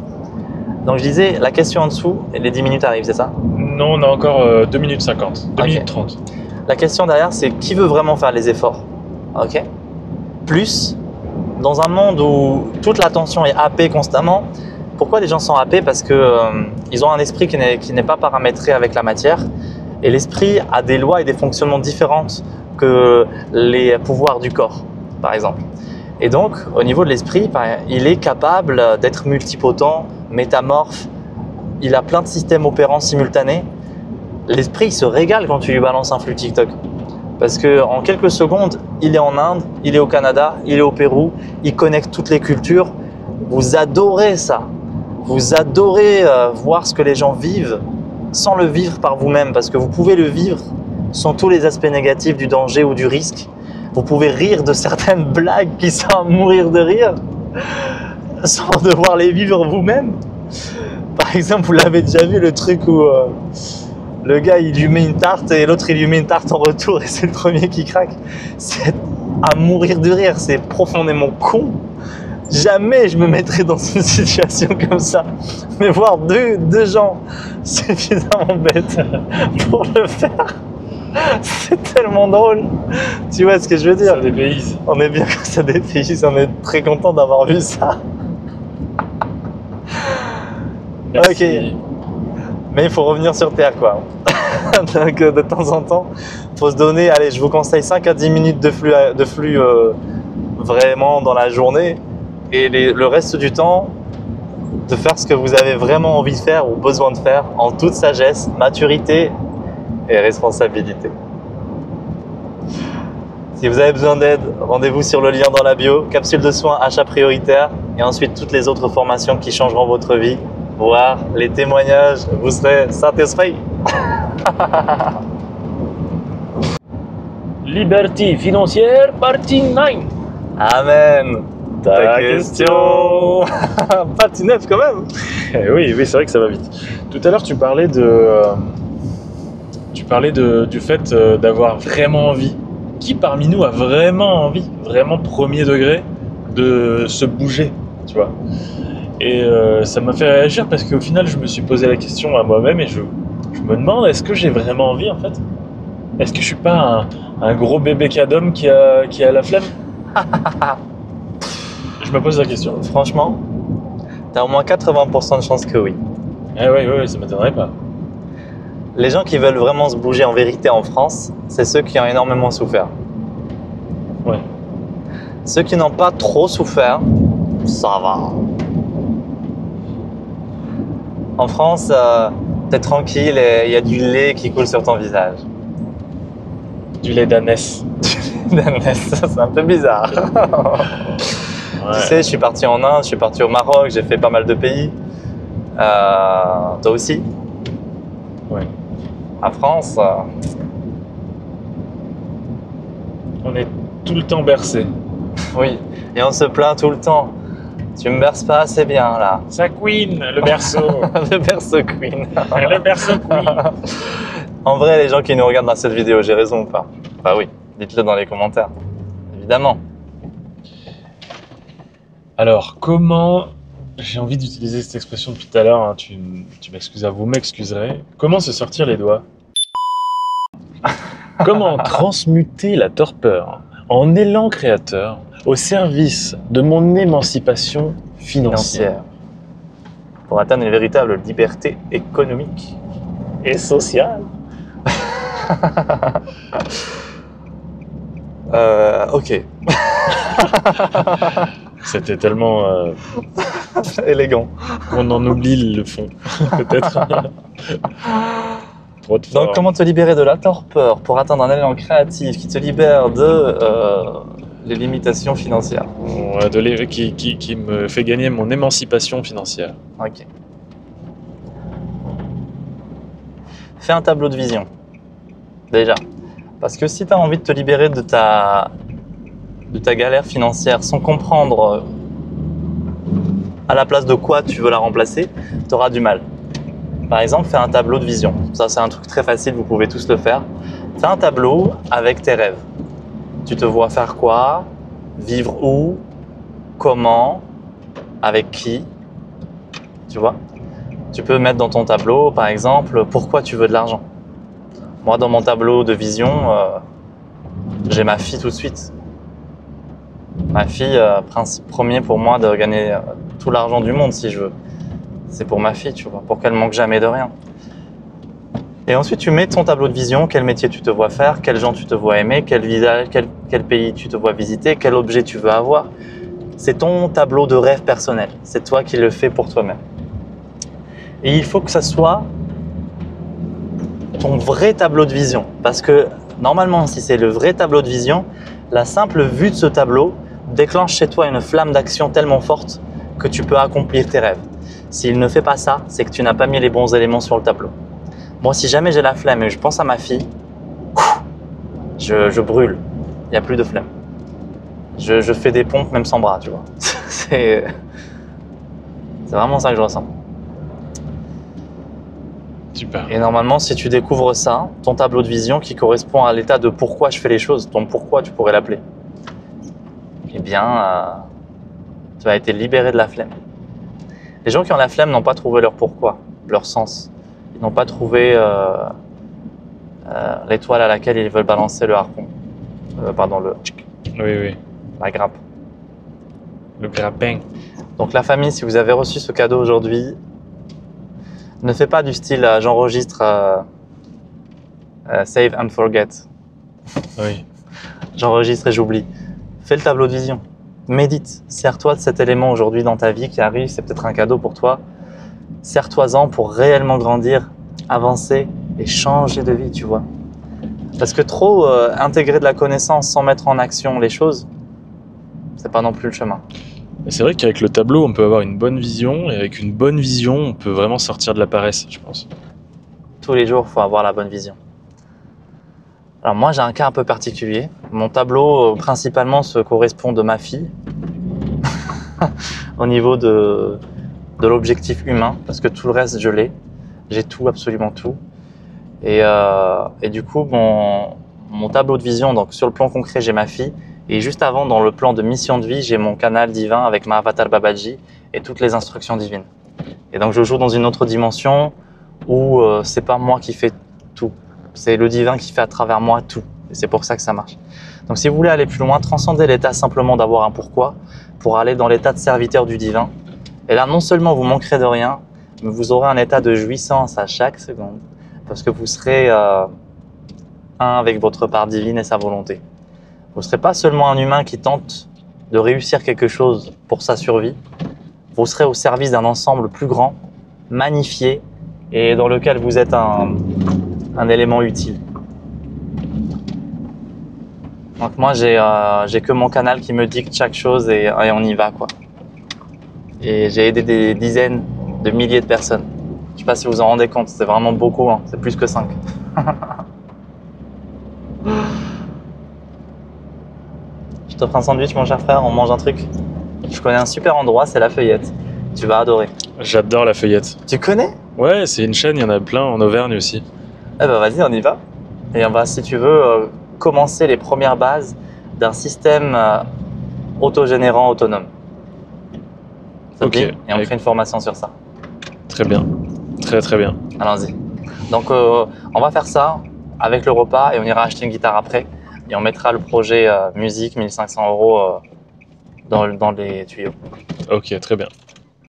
Donc, je disais, la question en dessous, les 10 minutes arrivent, c'est ça?
Non, on a encore 2 minutes 50, 2 minutes 30.
La question derrière, c'est qui veut vraiment faire les efforts? Ok. Plus, dans un monde où toute l'attention est happée constamment, pourquoi les gens sont happés? Parce qu'ils ont un esprit qui n'est pas paramétré avec la matière. Et l'esprit a des lois et des fonctionnements différentes que les pouvoirs du corps, par exemple. Et donc, au niveau de l'esprit, il est capable d'être multipotent, métamorphe. Il a plein de systèmes opérants simultanés. L'esprit, il se régale quand tu lui balances un flux TikTok. Parce qu'en quelques secondes, il est en Inde, il est au Canada, il est au Pérou, il connecte toutes les cultures. Vous adorez ça. Vous adorez voir ce que les gens vivent sans le vivre par vous-même, parce que vous pouvez le vivre sans tous les aspects négatifs du danger ou du risque. Vous pouvez rire de certaines blagues qui sont à mourir de rire sans devoir les vivre vous-même. Par exemple, vous l'avez déjà vu, le truc où Le gars, il lui met une tarte et l'autre, il lui met une tarte en retour et c'est le premier qui craque. C'est à mourir de rire, c'est profondément con. Jamais je me mettrais dans une situation comme ça. Mais voir deux gens suffisamment bêtes pour le faire, c'est tellement drôle. Tu vois ce que je veux dire?
Ça dépayse.
On est bien que ça dépayse, on est très content d'avoir vu ça.
Merci.
Ok. Mais il faut revenir sur Terre, quoi. Donc, de temps en temps, il faut se donner, allez, je vous conseille 5 à 10 minutes de flux vraiment dans la journée. Et le reste du temps, de faire ce que vous avez vraiment envie de faire ou besoin de faire en toute sagesse, maturité et responsabilité. Si vous avez besoin d'aide, rendez-vous sur le lien dans la bio, capsule de soins, achat prioritaire et ensuite toutes les autres formations qui changeront votre vie, voire les témoignages, vous serez satisfait.
Liberté financière, partie 9.
Amen. Ta question. Partie 9 quand même.
Oui, c'est vrai que ça va vite. Tout à l'heure, tu parlais du fait d'avoir vraiment envie. Qui parmi nous a vraiment envie, vraiment premier degré, de se bouger, tu vois? Et ça m'a fait réagir parce qu'au final, je me suis posé la question à moi-même et je me demande, est-ce que j'ai vraiment envie en fait? Est-ce que je suis pas un gros bébé cadom qui a la flemme? Je me pose la question.
Franchement, t'as au moins 80% de chances que oui.
Ah ouais, ça m'étonnerait pas.
Les gens qui veulent vraiment se bouger en vérité en France, c'est ceux qui ont énormément souffert.
Ouais.
Ceux qui n'ont pas trop souffert, ça va. En France, t'es tranquille et il y a du lait qui coule sur ton visage.
Du lait d'ânesse.
C'est un peu bizarre.
Ouais.
Tu sais, je suis parti en Inde, je suis parti au Maroc, j'ai fait pas mal de pays. Toi aussi?
Ouais.
En France,
On est tout le temps bercé.
oui. Et on se plaint tout le temps. Tu me berces pas assez bien là.
Ça queen, le berceau.
Le berceau queen.
Le berceau queen.
En vrai, les gens qui nous regardent dans cette vidéo, j'ai raison ou pas? Bah oui, dites-le dans les commentaires. Évidemment.
Alors, comment... J'ai envie d'utiliser cette expression depuis tout à l'heure, hein, tu m'excuseras, vous m'excuserez. Comment se sortir les doigts? Comment transmuter la torpeur en élan créateur au service de mon émancipation financière
Pour atteindre une véritable liberté économique et sociale. Ok.
C'était tellement
Élégant.
qu'on en oublie le fond, peut-être. Trop de
Donc, comment te libérer de la torpeur pour atteindre un élan créatif qui te libère de les limitations financières?
Qui me fait gagner mon émancipation financière.
Ok. Fais un tableau de vision. Déjà. Parce que si tu as envie de te libérer de ta galère financière sans comprendre à la place de quoi tu veux la remplacer, tu auras du mal. Par exemple, fais un tableau de vision. Ça, c'est un truc très facile, vous pouvez tous le faire. Fais un tableau avec tes rêves. Tu te vois faire quoi? Vivre où? Comment? Avec qui? Tu vois? Tu peux mettre dans ton tableau, par exemple, pourquoi tu veux de l'argent. Moi, dans mon tableau de vision, j'ai ma fille tout de suite. Ma fille, principe premier pour moi de gagner tout l'argent du monde si je veux. C'est pour ma fille, tu vois, pour qu'elle manque jamais de rien. Et ensuite, tu mets ton tableau de vision, quel métier tu te vois faire, quels gens tu te vois aimer, quel visage, quel pays tu te vois visiter, quel objet tu veux avoir. C'est ton tableau de rêve personnel. C'est toi qui le fais pour toi-même. Et il faut que ça soit ton vrai tableau de vision. Parce que normalement, si c'est le vrai tableau de vision, la simple vue de ce tableau déclenche chez toi une flamme d'action tellement forte que tu peux accomplir tes rêves. S'il ne fait pas ça, c'est que tu n'as pas mis les bons éléments sur le tableau. Moi, si jamais j'ai la flemme et je pense à ma fille, je brûle. Il n'y a plus de flemme. Je fais des pompes même sans bras, tu vois. C'est vraiment ça que je ressens.
Super.
Et normalement, si tu découvres ça, ton tableau de vision qui correspond à l'état de pourquoi je fais les choses, ton pourquoi tu pourrais l'appeler, eh bien, tu as été libéré de la flemme. Les gens qui ont la flemme n'ont pas trouvé leur pourquoi, leur sens. Ils n'ont pas trouvé l'étoile à laquelle ils veulent balancer le harpon. Pardon,
Oui.
la grappe.
Le grappin.
Donc la famille, si vous avez reçu ce cadeau aujourd'hui, ne fais pas du style j'enregistre save and forget.
Oui.
J'enregistre et j'oublie. Fais le tableau de vision. Médite. Sers-toi de cet élément aujourd'hui dans ta vie qui arrive. C'est peut-être un cadeau pour toi. Sers-toi-en pour réellement grandir, avancer et changer de vie, tu vois. Parce que trop intégrer de la connaissance sans mettre en action les choses, c'est pas non plus le chemin.
Et c'est vrai qu'avec le tableau, on peut avoir une bonne vision, et avec une bonne vision, on peut vraiment sortir de la paresse, je pense.
Tous les jours, il faut avoir la bonne vision. Alors moi, j'ai un cas un peu particulier. Mon tableau, principalement, se correspond de ma fille au niveau de l'objectif humain, parce que tout le reste, je l'ai. J'ai tout, absolument tout. Et du coup, mon tableau de vision, donc sur le plan concret, j'ai ma fille. Et juste avant, dans le plan de mission de vie, j'ai mon canal divin avec ma avatar Babaji et toutes les instructions divines. Et donc, je joue dans une autre dimension où c'est pas moi qui fais tout. C'est le divin qui fait à travers moi tout. Et c'est pour ça que ça marche. Donc, si vous voulez aller plus loin, transcender l'état simplement d'avoir un pourquoi pour aller dans l'état de serviteur du divin. Et là, non seulement vous manquerez de rien, mais vous aurez un état de jouissance à chaque seconde parce que vous serez un avec votre part divine et sa volonté. Vous ne serez pas seulement un humain qui tente de réussir quelque chose pour sa survie. Vous serez au service d'un ensemble plus grand, magnifié et dans lequel vous êtes un élément utile. Donc moi, j'ai que mon canal qui me dicte chaque chose et on y va, quoi. Et j'ai aidé des dizaines de milliers de personnes. Je ne sais pas si vous en rendez compte, c'est vraiment beaucoup, hein. C'est plus que 5. Je t'offre un sandwich, mon cher frère, on mange un truc. Je connais un super endroit, c'est La Feuillette. Tu vas adorer.
J'adore La Feuillette.
Tu connais?
Ouais, c'est une chaîne, il y en a plein en Auvergne aussi.
Eh ben vas-y, on y va. Et on va, si tu veux, commencer les premières bases d'un système autogénérant autonome. Ça te dit? Et on fait une formation sur ça.
Très bien. Très bien.
Allons-y. Donc on va faire ça avec le repas et on ira acheter une guitare après. Et on mettra le projet musique 1500 € dans les tuyaux.
Ok, très bien.